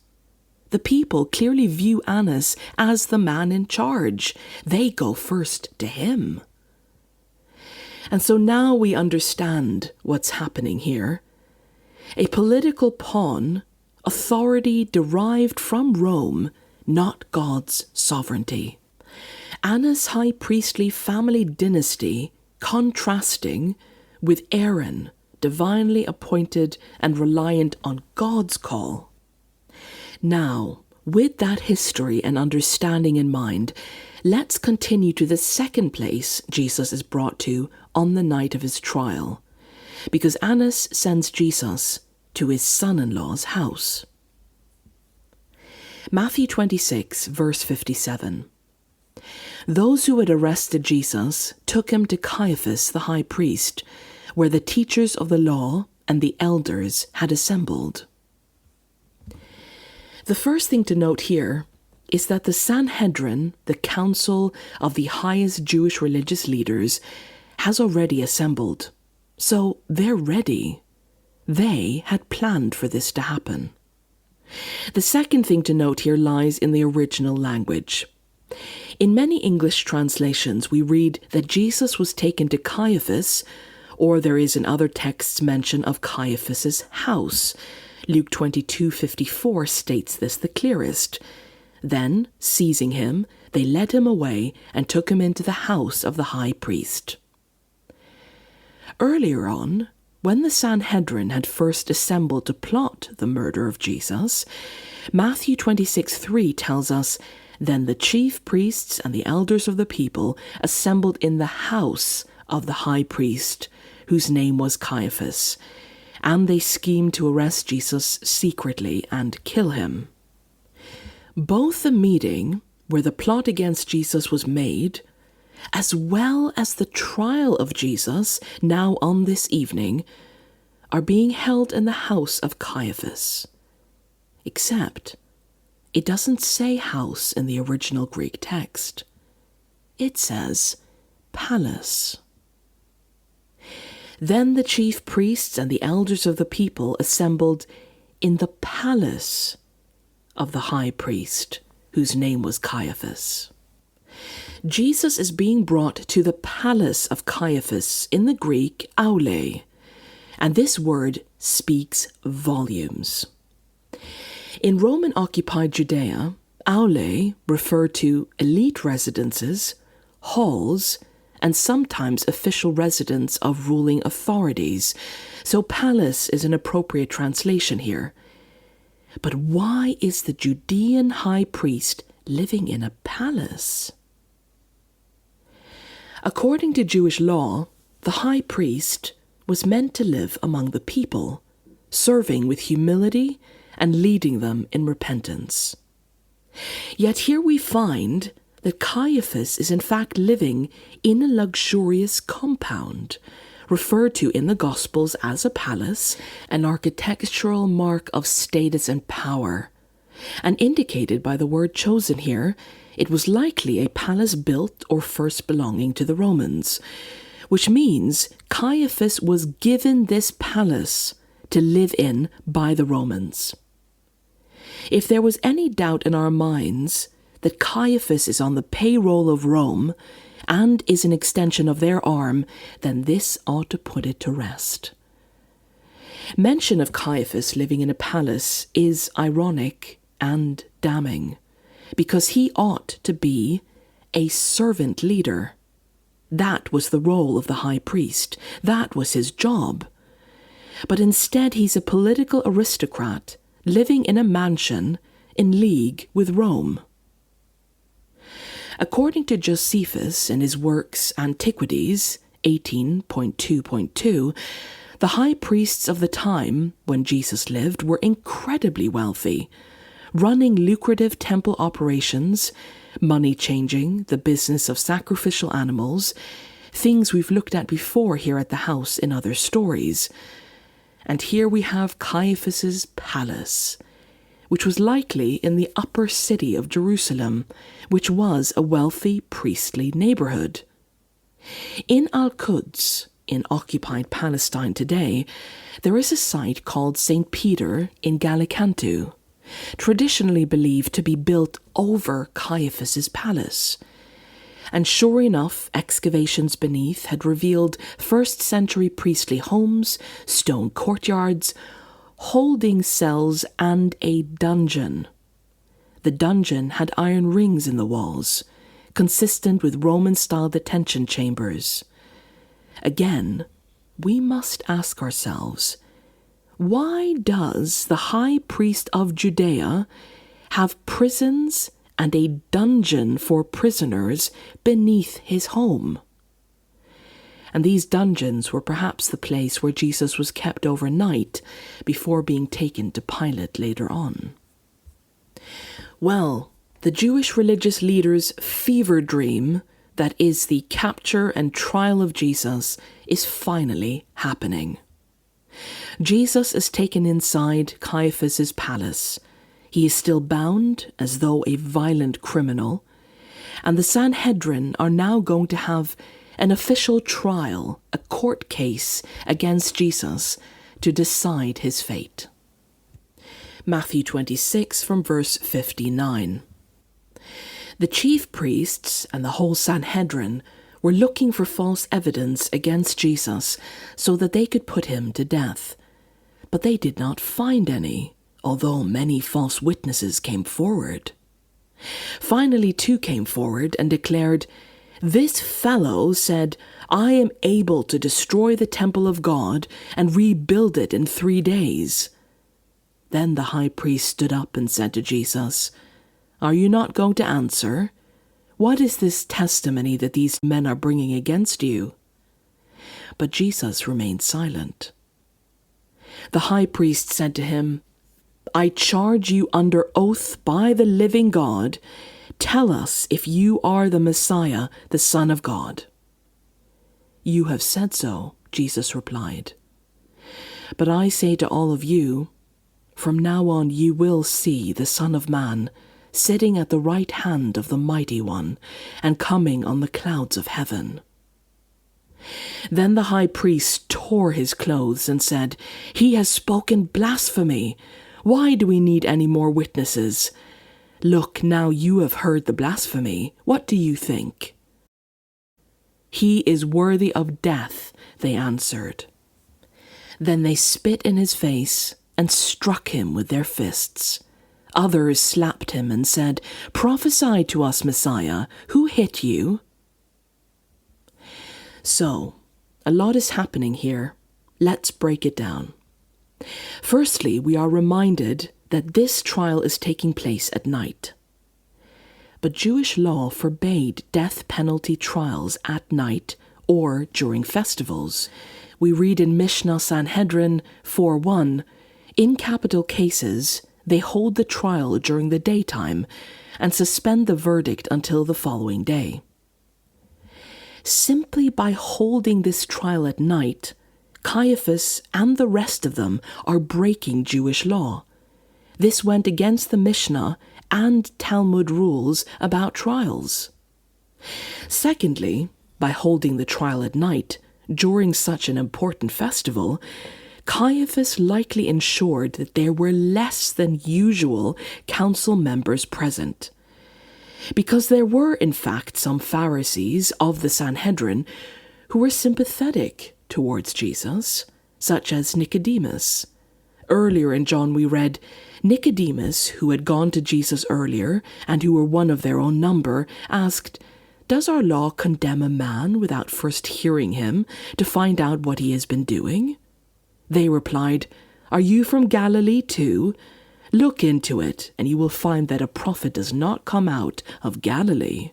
The people clearly view Annas as the man in charge. They go first to him. And so now we understand what's happening here. A political pawn, authority derived from Rome, not God's sovereignty. Annas' high priestly family dynasty contrasting with Aaron, divinely appointed and reliant on God's call. Now, with that history and understanding in mind, let's continue to the second place Jesus is brought to on the night of his trial, because Annas sends Jesus to his son-in-law's house. Matthew 26, verse 57. Those who had arrested Jesus took him to Caiaphas the high priest, where the teachers of the law and the elders had assembled. The first thing to note here is that the Sanhedrin, the council of the highest Jewish religious leaders, has already assembled. So they're ready. They had planned for this to happen. The second thing to note here lies in the original language. In many English translations, we read that Jesus was taken to Caiaphas, or there is in other texts mention of Caiaphas's house. Luke 22:54 states this the clearest. Then, seizing him, they led him away and took him into the house of the high priest. Earlier on, when the Sanhedrin had first assembled to plot the murder of Jesus, Matthew 26:3 tells us, "Then the chief priests and the elders of the people assembled in the house of the high priest, whose name was Caiaphas, and they schemed to arrest Jesus secretly and kill him." Both the meeting where the plot against Jesus was made, as well as the trial of Jesus now on this evening, are being held in the house of Caiaphas. Except, it doesn't say house in the original Greek text. It says palace. Then the chief priests and the elders of the people assembled in the palace of the high priest, whose name was Caiaphas. Jesus is being brought to the palace of Caiaphas, in the Greek aule, and this word speaks volumes. In Roman-occupied Judea, aule referred to elite residences, halls, and sometimes official residence of ruling authorities, so palace is an appropriate translation here. But why is the Judean high priest living in a palace? According to Jewish law, the high priest was meant to live among the people, serving with humility and leading them in repentance. Yet here we find that Caiaphas is in fact living in a luxurious compound, referred to in the Gospels as a palace, an architectural mark of status and power. And indicated by the word chosen here, it was likely a palace built or first belonging to the Romans, which means Caiaphas was given this palace to live in by the Romans. If there was any doubt in our minds that Caiaphas is on the payroll of Rome and is an extension of their arm, then this ought to put it to rest. Mention of Caiaphas living in a palace is ironic and damning, because he ought to be a servant leader. That was the role of the high priest. That was his job. But instead he's a political aristocrat living in a mansion in league with Rome. According to Josephus in his works Antiquities, 18.2.2, the high priests of the time when Jesus lived were incredibly wealthy, running lucrative temple operations, money changing, the business of sacrificial animals, things we've looked at before here at the house in other stories. And here we have Caiaphas's palace, which was likely in the upper city of Jerusalem, which was a wealthy priestly neighborhood. In Al-Quds, in occupied Palestine today, there is a site called St. Peter in Gallicantu, traditionally believed to be built over Caiaphas's palace. And sure enough, excavations beneath had revealed first-century priestly homes, stone courtyards, holding cells, and a dungeon. The dungeon had iron rings in the walls, consistent with Roman-style detention chambers. Again, we must ask ourselves, why does the high priest of Judea have prisons and a dungeon for prisoners beneath his home? And these dungeons were perhaps the place where Jesus was kept overnight before being taken to Pilate later on. Well, the Jewish religious leaders' fever dream, that is the capture and trial of Jesus, is finally happening. Jesus is taken inside Caiaphas's palace. He is still bound as though a violent criminal, and the Sanhedrin are now going to have an official trial, a court case against Jesus to decide his fate. Matthew 26 from verse 59. The chief priests and the whole Sanhedrin were looking for false evidence against Jesus so that they could put him to death. But they did not find any, although many false witnesses came forward. Finally, two came forward and declared, "This fellow said, 'I am able to destroy the temple of God and rebuild it in 3 days.'" Then the high priest stood up and said to Jesus, "Are you not going to answer? What is this testimony that these men are bringing against you?" But Jesus remained silent. The high priest said to him, "I charge you under oath by the living God, tell us if you are the Messiah, the Son of God." "You have said so," Jesus replied. "But I say to all of you, from now on you will see the Son of Man sitting at the right hand of the Mighty One and coming on the clouds of heaven." Then the high priest tore his clothes and said, "He has spoken blasphemy. Why do we need any more witnesses? Look, now you have heard the blasphemy. What do you think?" "He is worthy of death," they answered. Then they spit in his face and struck him with their fists. Others slapped him and said, "Prophesy to us, Messiah. Who hit you?" So, a lot is happening here. Let's break it down. Firstly, we are reminded that this trial is taking place at night. But Jewish law forbade death penalty trials at night or during festivals. We read in Mishnah Sanhedrin 4:1, in capital cases, they hold the trial during the daytime and suspend the verdict until the following day. Simply by holding this trial at night, Caiaphas and the rest of them are breaking Jewish law. This went against the Mishnah and Talmud rules about trials. Secondly, by holding the trial at night during such an important festival, Caiaphas likely ensured that there were less than usual council members present. Because there were, in fact, some Pharisees of the Sanhedrin who were sympathetic towards Jesus, such as Nicodemus. Earlier in John we read, Nicodemus, who had gone to Jesus earlier and who were one of their own number, asked, "Does our law condemn a man without first hearing him to find out what he has been doing?" They replied, "Are you from Galilee too? Look into it, and you will find that a prophet does not come out of Galilee."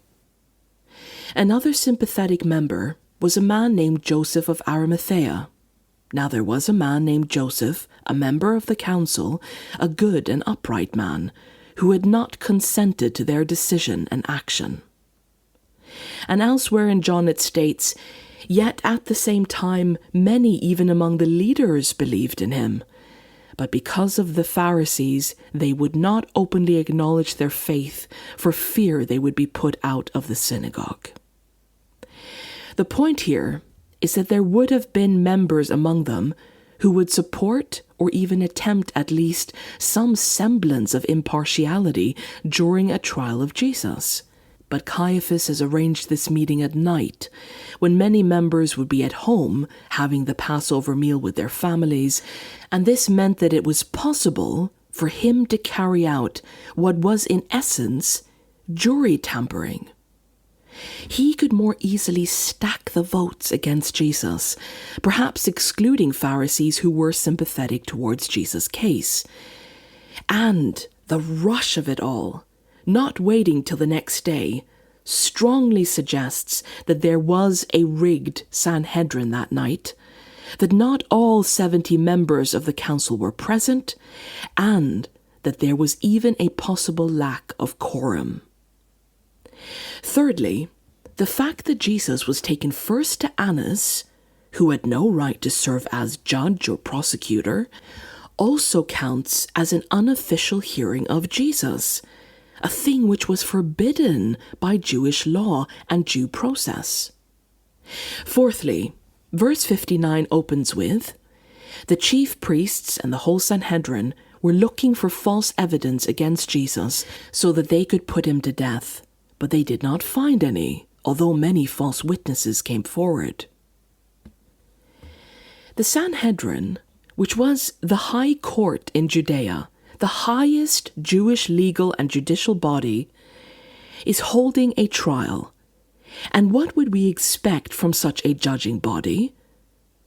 Another sympathetic member, was a man named Joseph of Arimathea. Now there was a man named Joseph, a member of the council, a good and upright man, who had not consented to their decision and action. And elsewhere in John it states, "Yet at the same time many even among the leaders believed in him. But because of the Pharisees, they would not openly acknowledge their faith for fear they would be put out of the synagogue." The point here is that there would have been members among them who would support or even attempt at least some semblance of impartiality during a trial of Jesus. But Caiaphas has arranged this meeting at night, when many members would be at home having the Passover meal with their families, and this meant that it was possible for him to carry out what was in essence jury tampering. He could more easily stack the votes against Jesus, perhaps excluding Pharisees who were sympathetic towards Jesus' case. And the rush of it all, not waiting till the next day, strongly suggests that there was a rigged Sanhedrin that night, that not all 70 members of the council were present, and that there was even a possible lack of quorum. Thirdly, the fact that Jesus was taken first to Annas, who had no right to serve as judge or prosecutor, also counts as an unofficial hearing of Jesus, a thing which was forbidden by Jewish law and due process. Fourthly, verse 59 opens with, "The chief priests and the whole Sanhedrin were looking for false evidence against Jesus so that they could put him to death, but they did not find any, although many false witnesses came forward." The Sanhedrin, which was the high court in Judea, the highest Jewish legal and judicial body, is holding a trial. And what would we expect from such a judging body?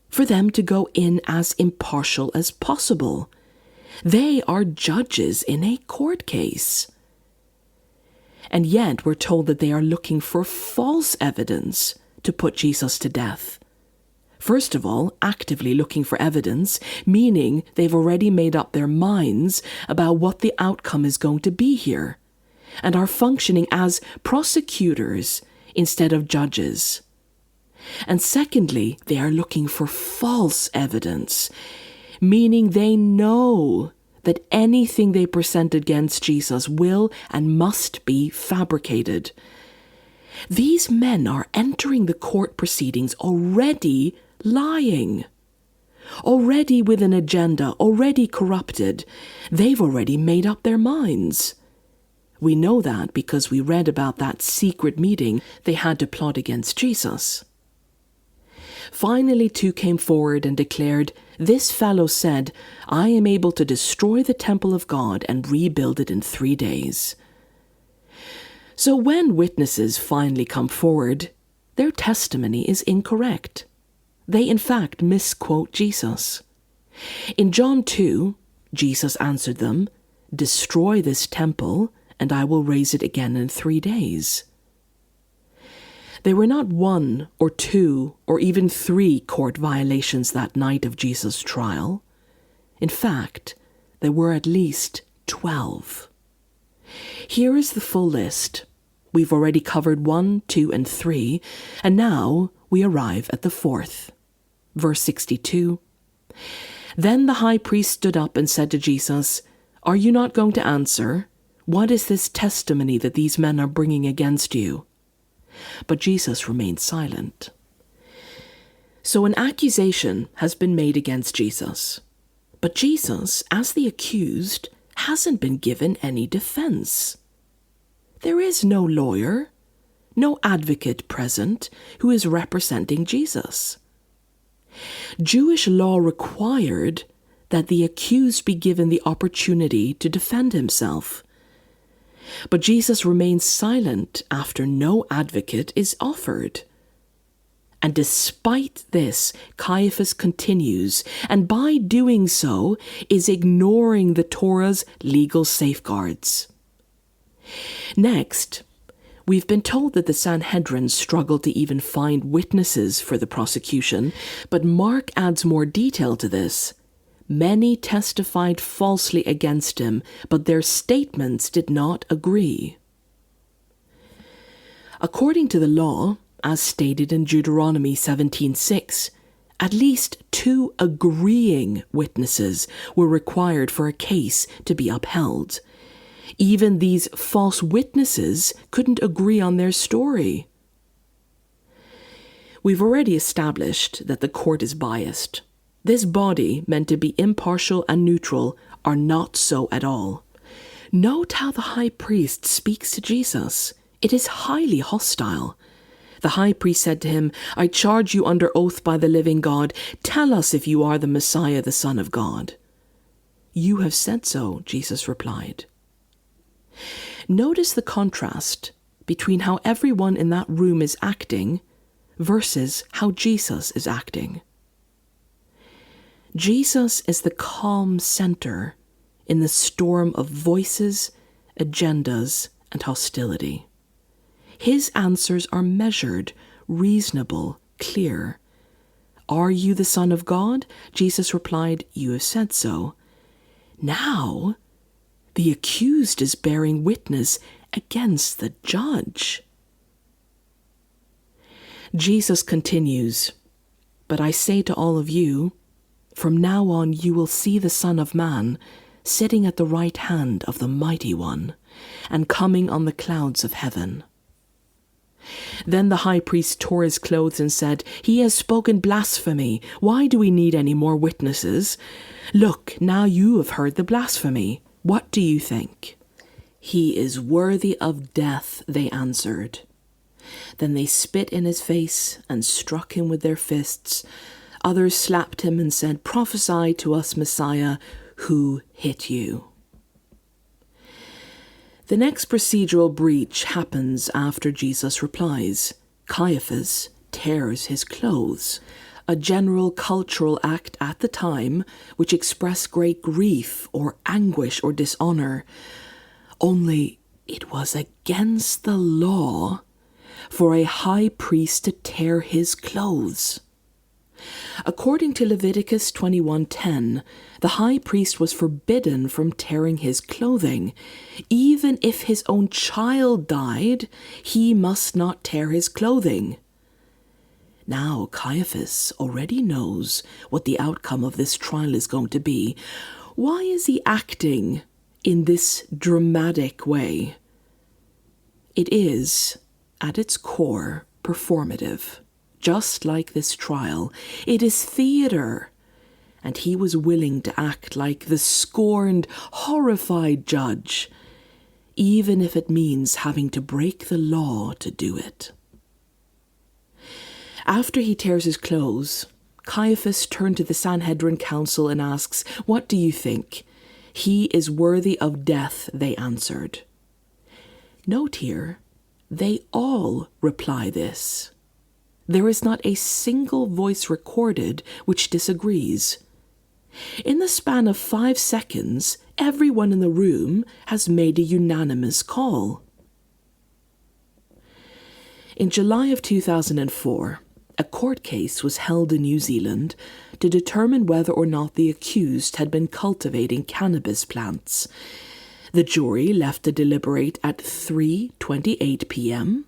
For them to go in as impartial as possible. They are judges in a court case. And yet we're told that they are looking for false evidence to put Jesus to death. First of all, actively looking for evidence, meaning they've already made up their minds about what the outcome is going to be here, and are functioning as prosecutors instead of judges. And secondly, they are looking for false evidence, meaning they know that anything they present against Jesus will and must be fabricated. These men are entering the court proceedings already lying, already with an agenda, already corrupted. They've already made up their minds. We know that because we read about that secret meeting they had to plot against Jesus. Finally, two came forward and declared, "This fellow said, 'I am able to destroy the temple of God and rebuild it in 3 days.'" So when witnesses finally come forward, their testimony is incorrect. They in fact misquote Jesus. In John 2, Jesus answered them, "Destroy this temple, and I will raise it again in 3 days." There were not 1 or 2 or even 3 court violations that night of Jesus' trial. In fact, there were at least 12. Here is the full list. We've already covered 1, 2, and 3, and now we arrive at the 4th. Verse 62, "Then the high priest stood up and said to Jesus, 'Are you not going to answer? What is this testimony that these men are bringing against you?' But Jesus remained silent." So an accusation has been made against Jesus. But Jesus, as the accused, hasn't been given any defense. There is no lawyer, no advocate present who is representing Jesus. Jewish law required that the accused be given the opportunity to defend himself. But Jesus remains silent after no advocate is offered. And despite this, Caiaphas continues, and by doing so is ignoring the Torah's legal safeguards. Next, We've been told that the Sanhedrin struggled to even find witnesses for the prosecution, but Mark adds more detail to this. Many testified falsely against him, but their statements did not agree. According to the law, as stated in Deuteronomy 17:6, at least 2 agreeing witnesses were required for a case to be upheld. Even these false witnesses couldn't agree on their story. We've already established that the court is biased. This body, meant to be impartial and neutral, are not so at all. Note how the high priest speaks to Jesus. It is highly hostile. The high priest said to him, "I charge you under oath by the living God, tell us if you are the Messiah, the Son of God." "You have said so," Jesus replied. Notice the contrast between how everyone in that room is acting versus how Jesus is acting. Jesus is the calm center in the storm of voices, agendas, and hostility. His answers are measured, reasonable, clear. "Are you the Son of God?" Jesus replied, "You have said so." Now, the accused is bearing witness against the judge. Jesus continues, "But I say to all of you, from now on you will see the Son of Man sitting at the right hand of the Mighty One and coming on the clouds of heaven." Then the high priest tore his clothes and said, "He has spoken blasphemy. Why do we need any more witnesses? Look, now you have heard the blasphemy. What do you think?" "He is worthy of death," they answered. Then they spit in his face and struck him with their fists. Others slapped him and said, "Prophesy to us, Messiah, who hit you?" The next procedural breach happens after Jesus replies. Caiaphas tears his clothes, a general cultural act at the time which expressed great grief or anguish or dishonor. Only it was against the law for a high priest to tear his clothes. According to Leviticus 21:10, the high priest was forbidden from tearing his clothing. Even if his own child died, he must not tear his clothing. Now Caiaphas already knows what the outcome of this trial is going to be. Why is he acting in this dramatic way? It is, at its core, performative. Just like this trial, it is theater, and he was willing to act like the scorned, horrified judge, even if it means having to break the law to do it. After he tears his clothes, Caiaphas turned to the Sanhedrin council and asks, "What do you think?" "He is worthy of death," they answered. Note here, they all reply this. There is not a single voice recorded which disagrees. In the span of 5 seconds, everyone in the room has made a unanimous call. In July of 2004, a court case was held in New Zealand to determine whether or not the accused had been cultivating cannabis plants. The jury left to deliberate at 3:28 p.m.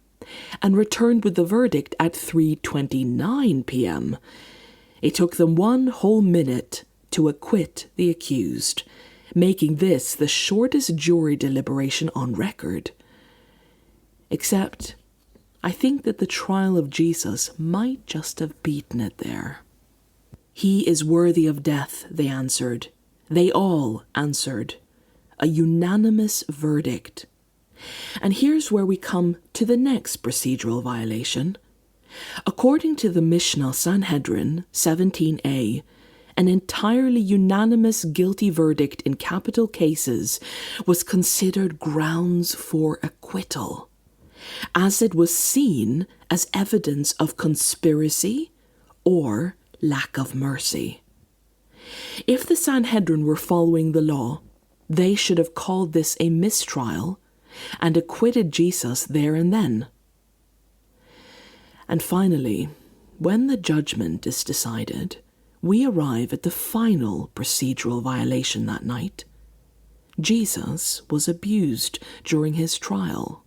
and returned with the verdict at 3:29 p.m. It took them 1 whole minute to acquit the accused, making this the shortest jury deliberation on record. Except, I think that the trial of Jesus might just have beaten it there. "He is worthy of death," they answered. They all answered. A unanimous verdict. And here's where we come to the next procedural violation. According to the Mishnah Sanhedrin 17a, an entirely unanimous guilty verdict in capital cases was considered grounds for acquittal, as it was seen as evidence of conspiracy or lack of mercy. If the Sanhedrin were following the law, they should have called this a mistrial and acquitted Jesus there and then. And finally, when the judgment is decided, we arrive at the final procedural violation that night. Jesus was abused during his trial.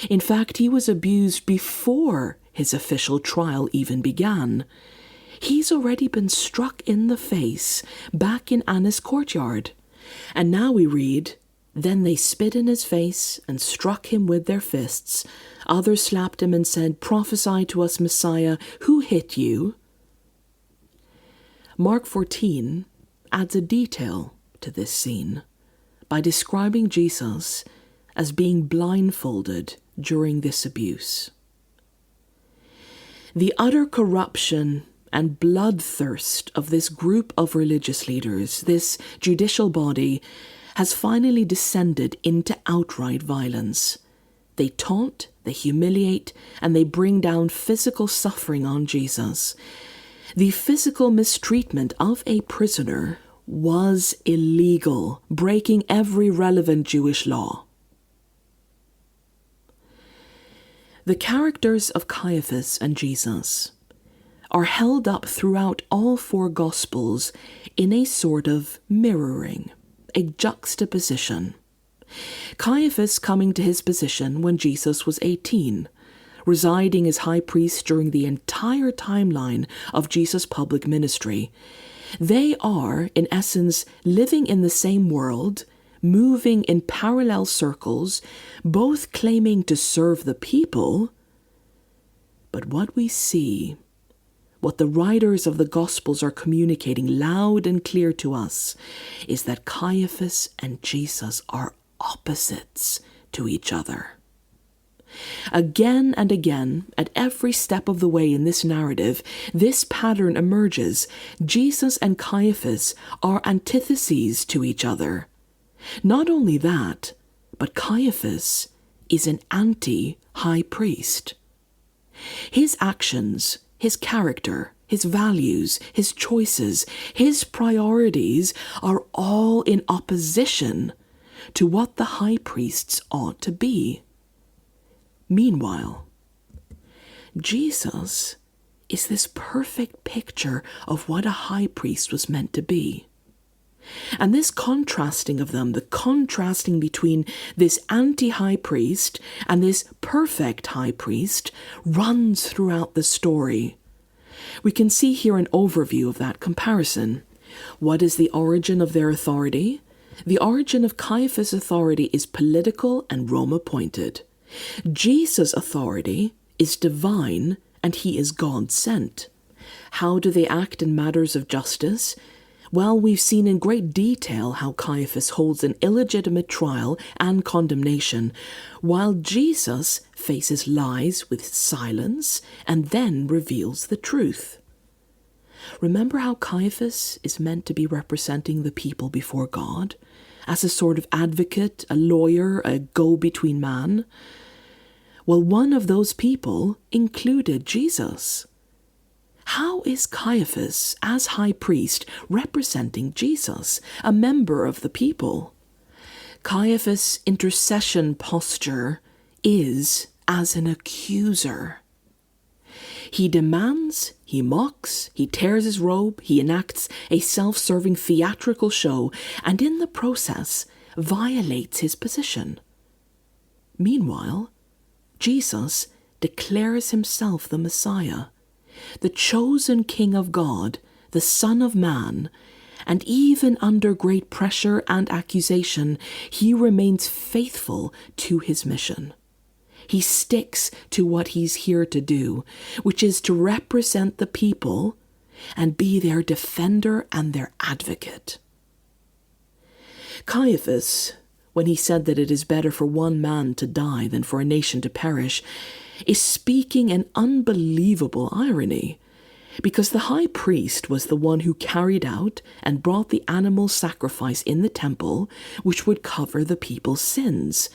In fact, he was abused before his official trial even began. He's already been struck in the face back in Anna's courtyard. And now we read, "Then they spit in his face and struck him with their fists. Others slapped him and said, 'Prophesy to us, Messiah, who hit you?'" Mark 14 adds a detail to this scene by describing Jesus as being blindfolded during this abuse. The utter corruption and bloodthirst of this group of religious leaders, this judicial body, has finally descended into outright violence. They taunt, they humiliate, and they bring down physical suffering on Jesus. The physical mistreatment of a prisoner was illegal, breaking every relevant Jewish law. The characters of Caiaphas and Jesus are held up throughout all four Gospels in a sort of mirroring, a juxtaposition. Caiaphas coming to his position when Jesus was 18, residing as high priest during the entire timeline of Jesus' public ministry. They are, in essence, living in the same world, moving in parallel circles, both claiming to serve the people. But what we see, what the writers of the Gospels are communicating loud and clear to us, is that Caiaphas and Jesus are opposites to each other. Again and again, at every step of the way in this narrative, this pattern emerges. Jesus and Caiaphas are antitheses to each other. Not only that, but Caiaphas is an anti-high priest. His actions, his character, his values, his choices, his priorities are all in opposition to what the high priests ought to be. Meanwhile, Jesus is this perfect picture of what a high priest was meant to be. And this contrasting of them, the contrasting between this anti-high priest and this perfect high priest, runs throughout the story. We can see here an overview of that comparison. What is the origin of their authority? The origin of Caiaphas' authority is political and Rome-appointed. Jesus' authority is divine and he is God-sent. How do they act in matters of justice? Well, we've seen in great detail how Caiaphas holds an illegitimate trial and condemnation, while Jesus faces lies with silence and then reveals the truth. Remember how Caiaphas is meant to be representing the people before God, as a sort of advocate, a lawyer, a go-between man? Well, one of those people included Jesus. How is Caiaphas, as high priest, representing Jesus, a member of the people? Caiaphas' intercession posture is as an accuser. He demands, he mocks, he tears his robe, he enacts a self-serving theatrical show, and in the process violates his position. Meanwhile, Jesus declares himself the Messiah, the chosen King of God, the Son of Man, and even under great pressure and accusation, he remains faithful to his mission. He sticks to what he's here to do, which is to represent the people and be their defender and their advocate. Caiaphas, when he said that it is better for one man to die than for a nation to perish, is speaking an unbelievable irony, because the high priest was the one who carried out and brought the animal sacrifice in the temple, which would cover the people's sins.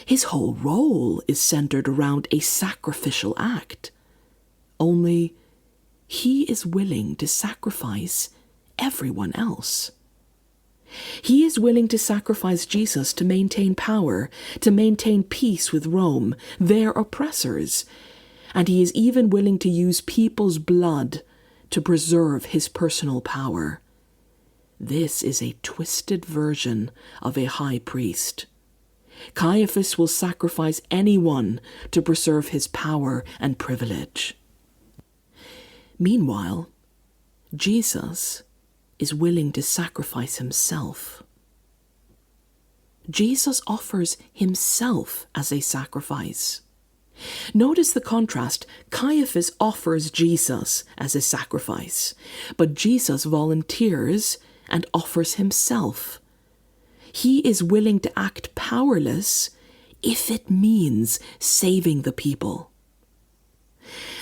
His whole role is centered around a sacrificial act. Only he is willing to sacrifice everyone else. He is willing to sacrifice Jesus to maintain power, to maintain peace with Rome, their oppressors, and he is even willing to use people's blood to preserve his personal power. This is a twisted version of a high priest. Caiaphas will sacrifice anyone to preserve his power and privilege. Meanwhile, Jesus is willing to sacrifice himself. Jesus offers himself as a sacrifice. Notice the contrast. Caiaphas offers Jesus as a sacrifice, but Jesus volunteers and offers himself. He is willing to act powerless if it means saving the people.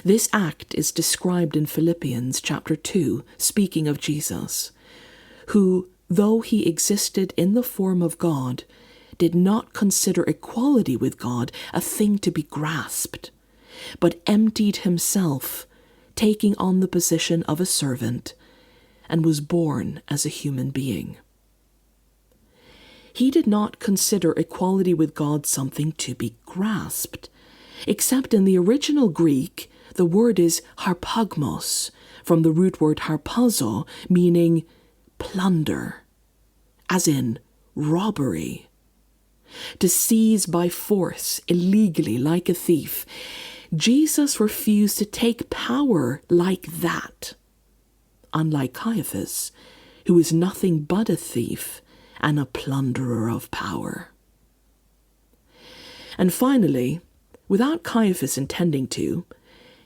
This act is described in Philippians chapter 2, speaking of Jesus, who, though he existed in the form of God, did not consider equality with God a thing to be grasped, but emptied himself, taking on the position of a servant, and was born as a human being. He did not consider equality with God something to be grasped, except in the original Greek, the word is harpagmos, from the root word harpazo, meaning plunder, as in robbery. To seize by force, illegally, like a thief. Jesus refused to take power like that. Unlike Caiaphas, who is nothing but a thief and a plunderer of power. And finally, without Caiaphas intending to,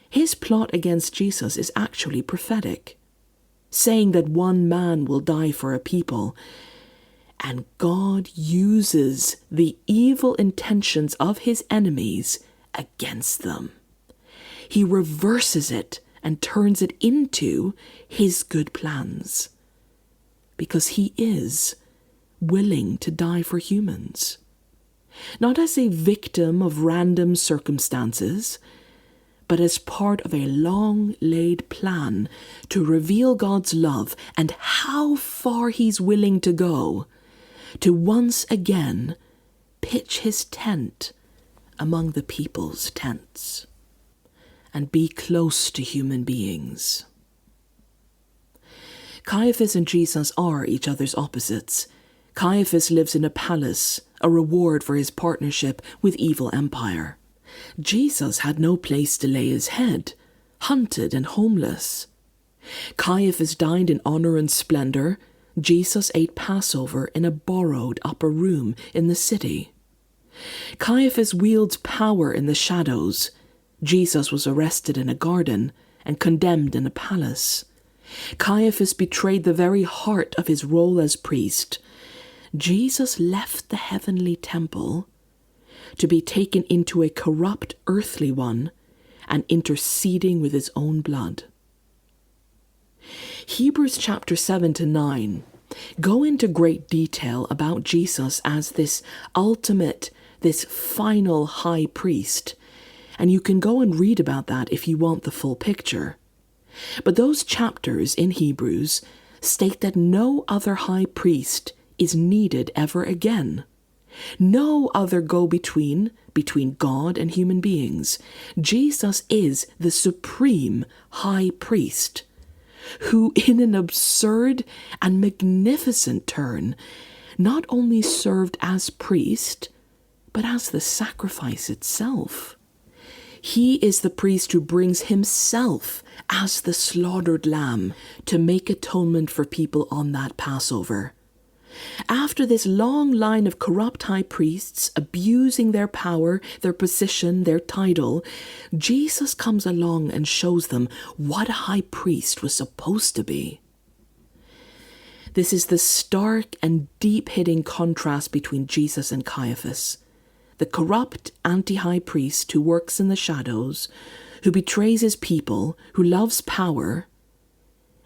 his plot against Jesus is actually prophetic, saying that one man will die for a people, and God uses the evil intentions of his enemies against them. He reverses it and turns it into his good plans, because he is willing to die for humans, not as a victim of random circumstances, but as part of a long-laid plan to reveal God's love and how far he's willing to go to once again pitch his tent among the people's tents and be close to human beings. Caiaphas and Jesus are each other's opposites. Caiaphas lives in a palace, a reward for his partnership with evil empire. Jesus had no place to lay his head, hunted and homeless. Caiaphas dined in honor and splendor. Jesus ate Passover in a borrowed upper room in the city. Caiaphas wields power in the shadows. Jesus was arrested in a garden and condemned in a palace. Caiaphas betrayed the very heart of his role as priest. Jesus left the heavenly temple to be taken into a corrupt earthly one and interceding with his own blood. Hebrews chapter 7 to 9 go into great detail about Jesus as this ultimate, this final high priest, and you can go and read about that if you want the full picture. But those chapters in Hebrews state that no other high priest is needed ever again. No other go-between between God and human beings. Jesus is the supreme high priest, who in an absurd and magnificent turn not only served as priest, but as the sacrifice itself. He is the priest who brings himself as the slaughtered lamb to make atonement for people on that Passover. After this long line of corrupt high priests abusing their power, their position, their title, Jesus comes along and shows them what a high priest was supposed to be. This is the stark and deep-hitting contrast between Jesus and Caiaphas, the corrupt anti-high priest who works in the shadows, who betrays his people, who loves power,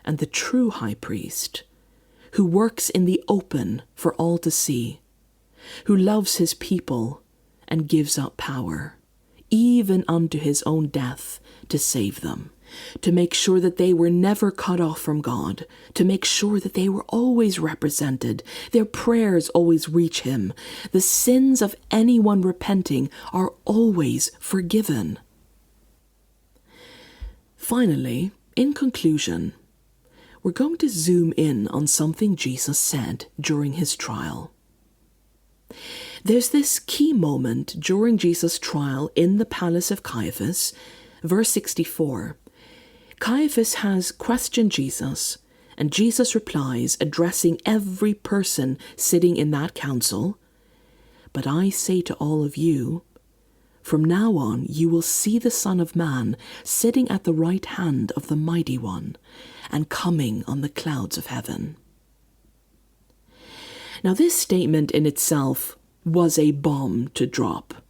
and the true high priest, who works in the open for all to see, who loves his people and gives up power, even unto his own death, to save them. to make sure that they were never cut off from God, to make sure that they were always represented, their prayers always reach him, the sins of anyone repenting are always forgiven. Finally, in conclusion, we're going to zoom in on something Jesus said during his trial. There's this key moment during Jesus' trial in the palace of Caiaphas, verse 64. Caiaphas has questioned Jesus, and Jesus replies, addressing every person sitting in that council, "But I say to all of you, from now on you will see the Son of Man sitting at the right hand of the Mighty One and coming on the clouds of heaven." Now, this statement in itself was a bomb to drop,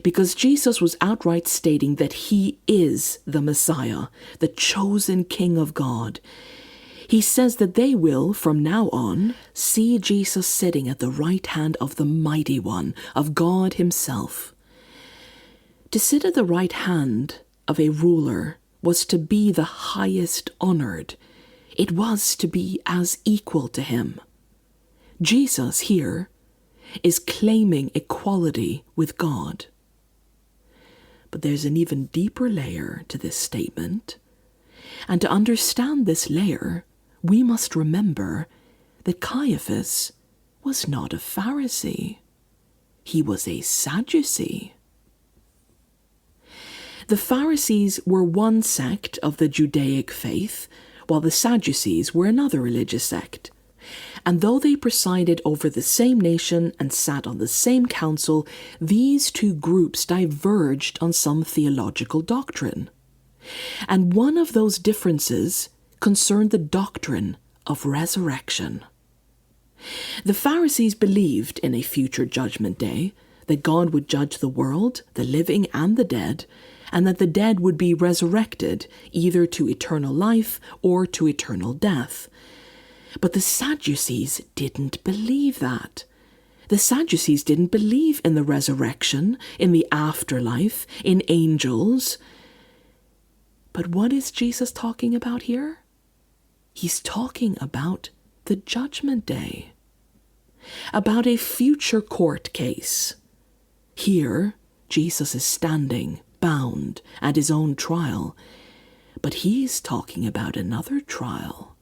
because Jesus was outright stating that he is the Messiah, the chosen King of God. He says that they will, from now on, see Jesus sitting at the right hand of the Mighty One, of God himself. To sit at the right hand of a ruler was to be the highest honored. It was to be as equal to him. Jesus here is claiming equality with God. But there's an even deeper layer to this statement. And to understand this layer, we must remember that Caiaphas was not a Pharisee. He was a Sadducee. The Pharisees were one sect of the Judaic faith, while the Sadducees were another religious sect. And though they presided over the same nation and sat on the same council, these two groups diverged on some theological doctrine. And one of those differences concerned the doctrine of resurrection. The Pharisees believed in a future judgment day, that God would judge the world, the living and the dead, and that the dead would be resurrected either to eternal life or to eternal death. But the Sadducees didn't believe that. The Sadducees didn't believe in the resurrection, in the afterlife, in angels. But what is Jesus talking about here? He's talking about the judgment day, about a future court case. Here, Jesus is standing, bound, at his own trial, but he's talking about another trial.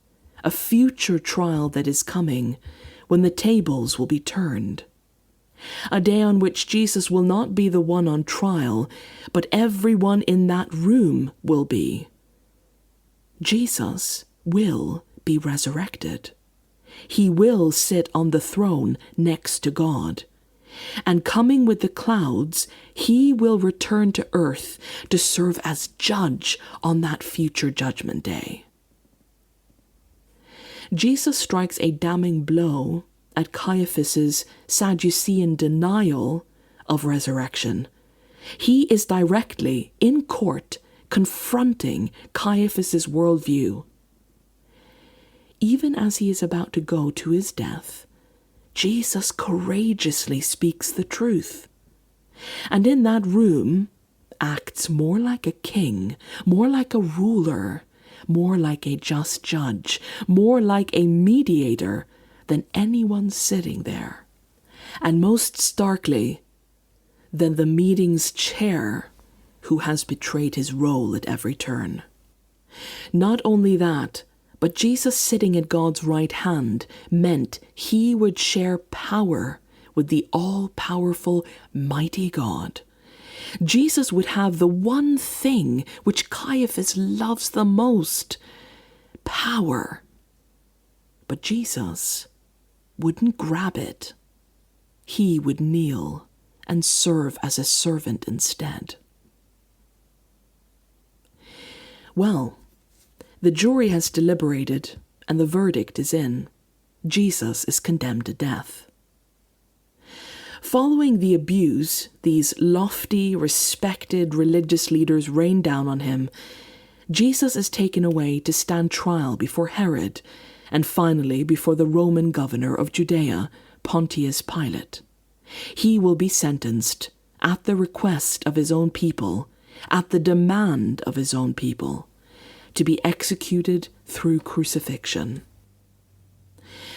A future trial that is coming, when the tables will be turned. A day on which Jesus will not be the one on trial, but everyone in that room will be. Jesus will be resurrected. He will sit on the throne next to God. And coming with the clouds, he will return to earth to serve as judge on that future judgment day. Jesus strikes a damning blow at Caiaphas's Sadducean denial of resurrection. He is directly, in court, confronting Caiaphas's worldview. Even as he is about to go to his death, Jesus courageously speaks the truth. And in that room, acts more like a king, more like a ruler, more like a just judge, more like a mediator than anyone sitting there, and most starkly, than the meeting's chair who has betrayed his role at every turn. Not only that, but Jesus sitting at God's right hand meant he would share power with the all-powerful, mighty God. Jesus would have the one thing which Caiaphas loves the most, power. But Jesus wouldn't grab it. He would kneel and serve as a servant instead. Well, the jury has deliberated and the verdict is in. Jesus is condemned to death. Following the abuse these lofty, respected religious leaders rained down on him, Jesus is taken away to stand trial before Herod, and finally before the Roman governor of Judea, Pontius Pilate. He will be sentenced at the request of his own people, at the demand of his own people, to be executed through crucifixion.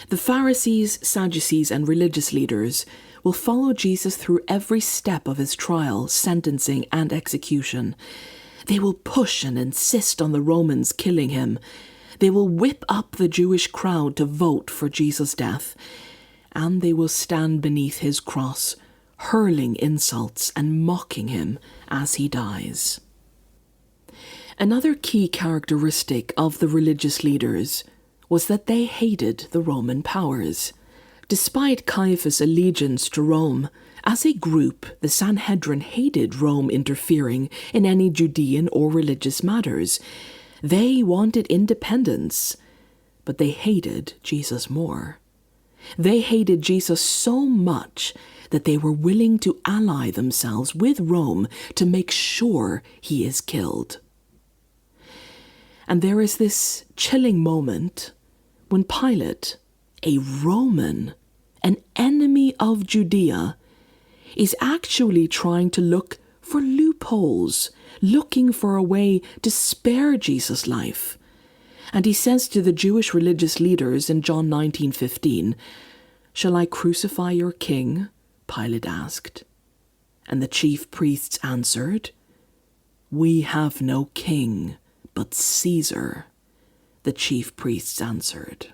The Pharisees, Sadducees, and religious leaders will follow Jesus through every step of his trial, sentencing, and execution. They will push and insist on the Romans killing him. They will whip up the Jewish crowd to vote for Jesus' death. And they will stand beneath his cross, hurling insults and mocking him as he dies. Another key characteristic of the religious leaders was that they hated the Roman powers. Despite Caiaphas' allegiance to Rome, as a group, the Sanhedrin hated Rome interfering in any Judean or religious matters. They wanted independence, but they hated Jesus more. They hated Jesus so much that they were willing to ally themselves with Rome to make sure he is killed. And there is this chilling moment when Pilate, a Roman, an enemy of Judea, is actually trying to look for loopholes, looking for a way to spare Jesus' life. And he says to the Jewish religious leaders in John 19:15, "Shall I crucify your king?" Pilate asked. And the chief priests answered, "We have no king but Caesar." The chief priests answered.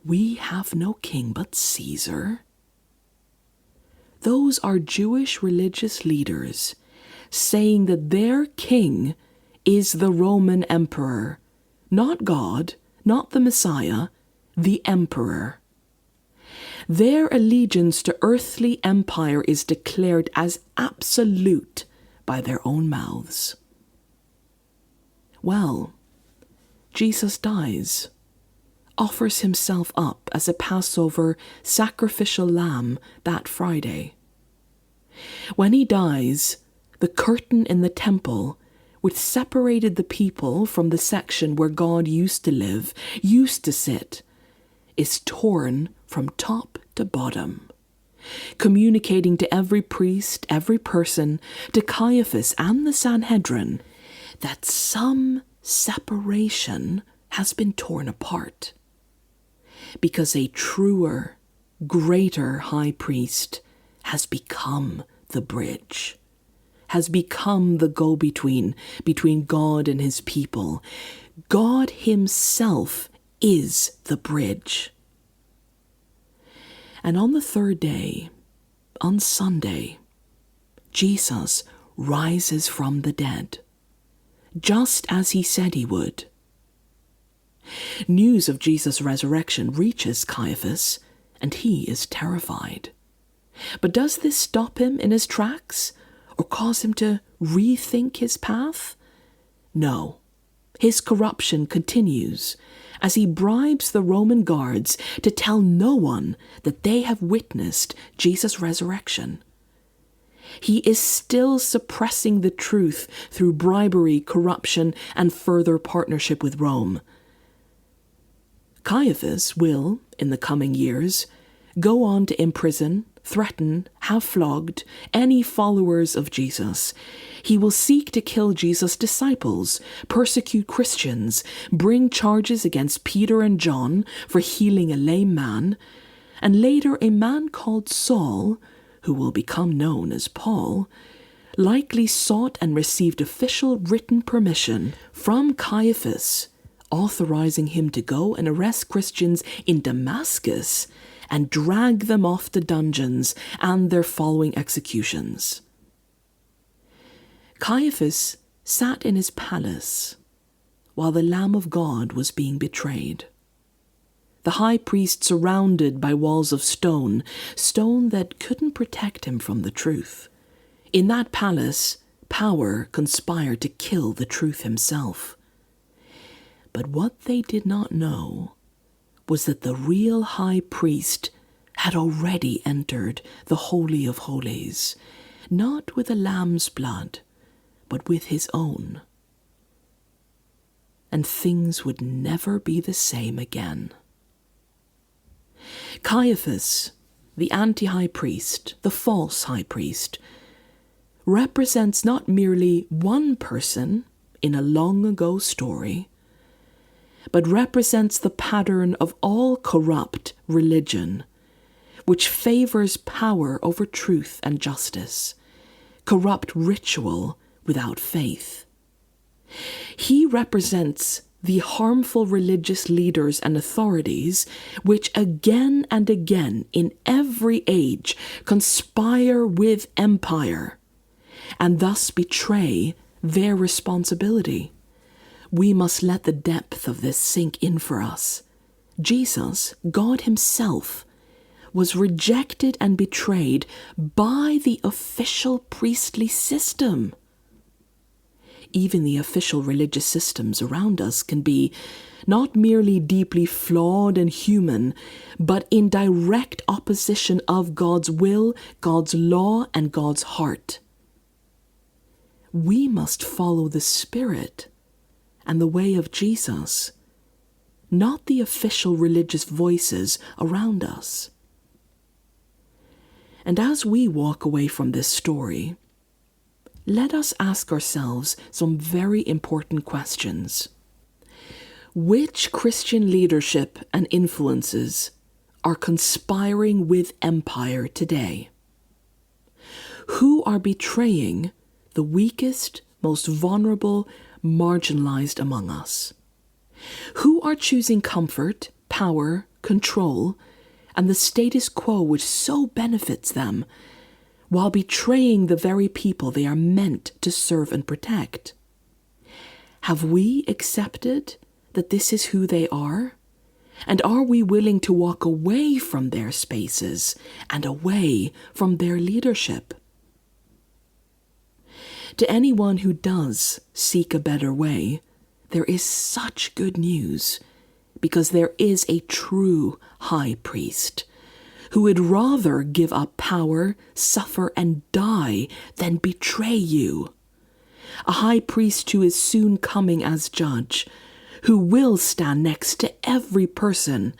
"We have no king but Caesar?" Those are Jewish religious leaders saying that their king is the Roman emperor, not God, not the Messiah, the emperor. Their allegiance to earthly empire is declared as absolute by their own mouths. Well, Jesus dies, offers himself up as a Passover sacrificial lamb that Friday. When he dies, the curtain in the temple, which separated the people from the section where God used to live, used to sit, is torn from top to bottom, communicating to every priest, every person, to Caiaphas and the Sanhedrin, that some separation has been torn apart, because a truer, greater high priest has become the bridge, has become the go-between between God and his people. God himself is the bridge. And on the third day, on Sunday, Jesus rises from the dead, just as he said he would. News of Jesus' resurrection reaches Caiaphas, and he is terrified. But does this stop him in his tracks, or cause him to rethink his path? No. His corruption continues as he bribes the Roman guards to tell no one that they have witnessed Jesus' resurrection. He is still suppressing the truth through bribery, corruption, and further partnership with Rome. Caiaphas will, in the coming years, go on to imprison, threaten, have flogged any followers of Jesus. He will seek to kill Jesus' disciples, persecute Christians, bring charges against Peter and John for healing a lame man, and later a man called Saul, who will become known as Paul, likely sought and received official written permission from Caiaphas, authorizing him to go and arrest Christians in Damascus and drag them off to dungeons and their following executions. Caiaphas sat in his palace while the Lamb of God was being betrayed. The high priest surrounded by walls of stone that couldn't protect him from the truth. In that palace, power conspired to kill the truth himself. But what they did not know was that the real high priest had already entered the Holy of Holies, not with a lamb's blood, but with his own. And things would never be the same again. Caiaphas, the anti-high priest, the false high priest, represents not merely one person in a long-ago story, but represents the pattern of all corrupt religion, which favors power over truth and justice, corrupt ritual without faith. He represents the harmful religious leaders and authorities which again and again in every age conspire with empire and thus betray their responsibility. We must let the depth of this sink in for us. Jesus, God himself, was rejected and betrayed by the official priestly system. Even the official religious systems around us can be not merely deeply flawed and human, but in direct opposition of God's will, God's law, and God's heart. We must follow the Spirit and the way of Jesus, not the official religious voices around us. And as we walk away from this story, let us ask ourselves some very important questions. Which Christian leadership and influences are conspiring with empire today? Who are betraying the weakest, most vulnerable, marginalized among us? Who are choosing comfort, power, control, and the status quo which so benefits them, while betraying the very people they are meant to serve and protect? Have we accepted that this is who they are? And are we willing to walk away from their spaces and away from their leadership? To anyone who does seek a better way, there is such good news, because there is a true high priest who would rather give up power, suffer, and die than betray you. A high priest who is soon coming as judge, who will stand next to every person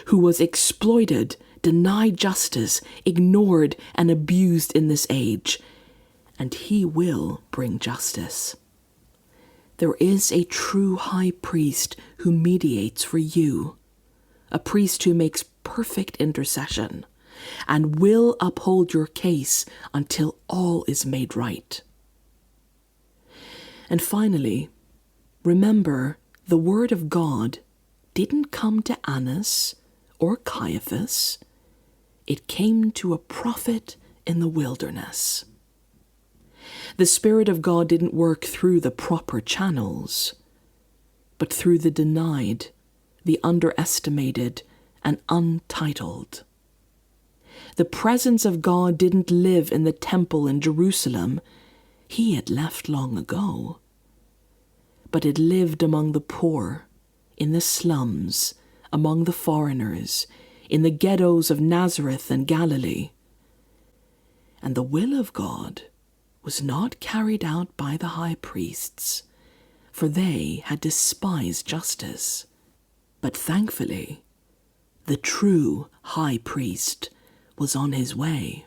who was exploited, denied justice, ignored, and abused in this age, and he will bring justice. There is a true high priest who mediates for you, a priest who makes perfect intercession and will uphold your case until all is made right. And finally, remember, the word of God didn't come to Annas or Caiaphas. It came to a prophet in the wilderness. The Spirit of God didn't work through the proper channels, but through the denied, the underestimated, and untitled. The presence of God didn't live in the temple in Jerusalem. He had left long ago. But it lived among the poor, in the slums, among the foreigners, in the ghettos of Nazareth and Galilee. And the will of God was not carried out by the high priests, for they had despised justice. But thankfully, the true high priest was on his way.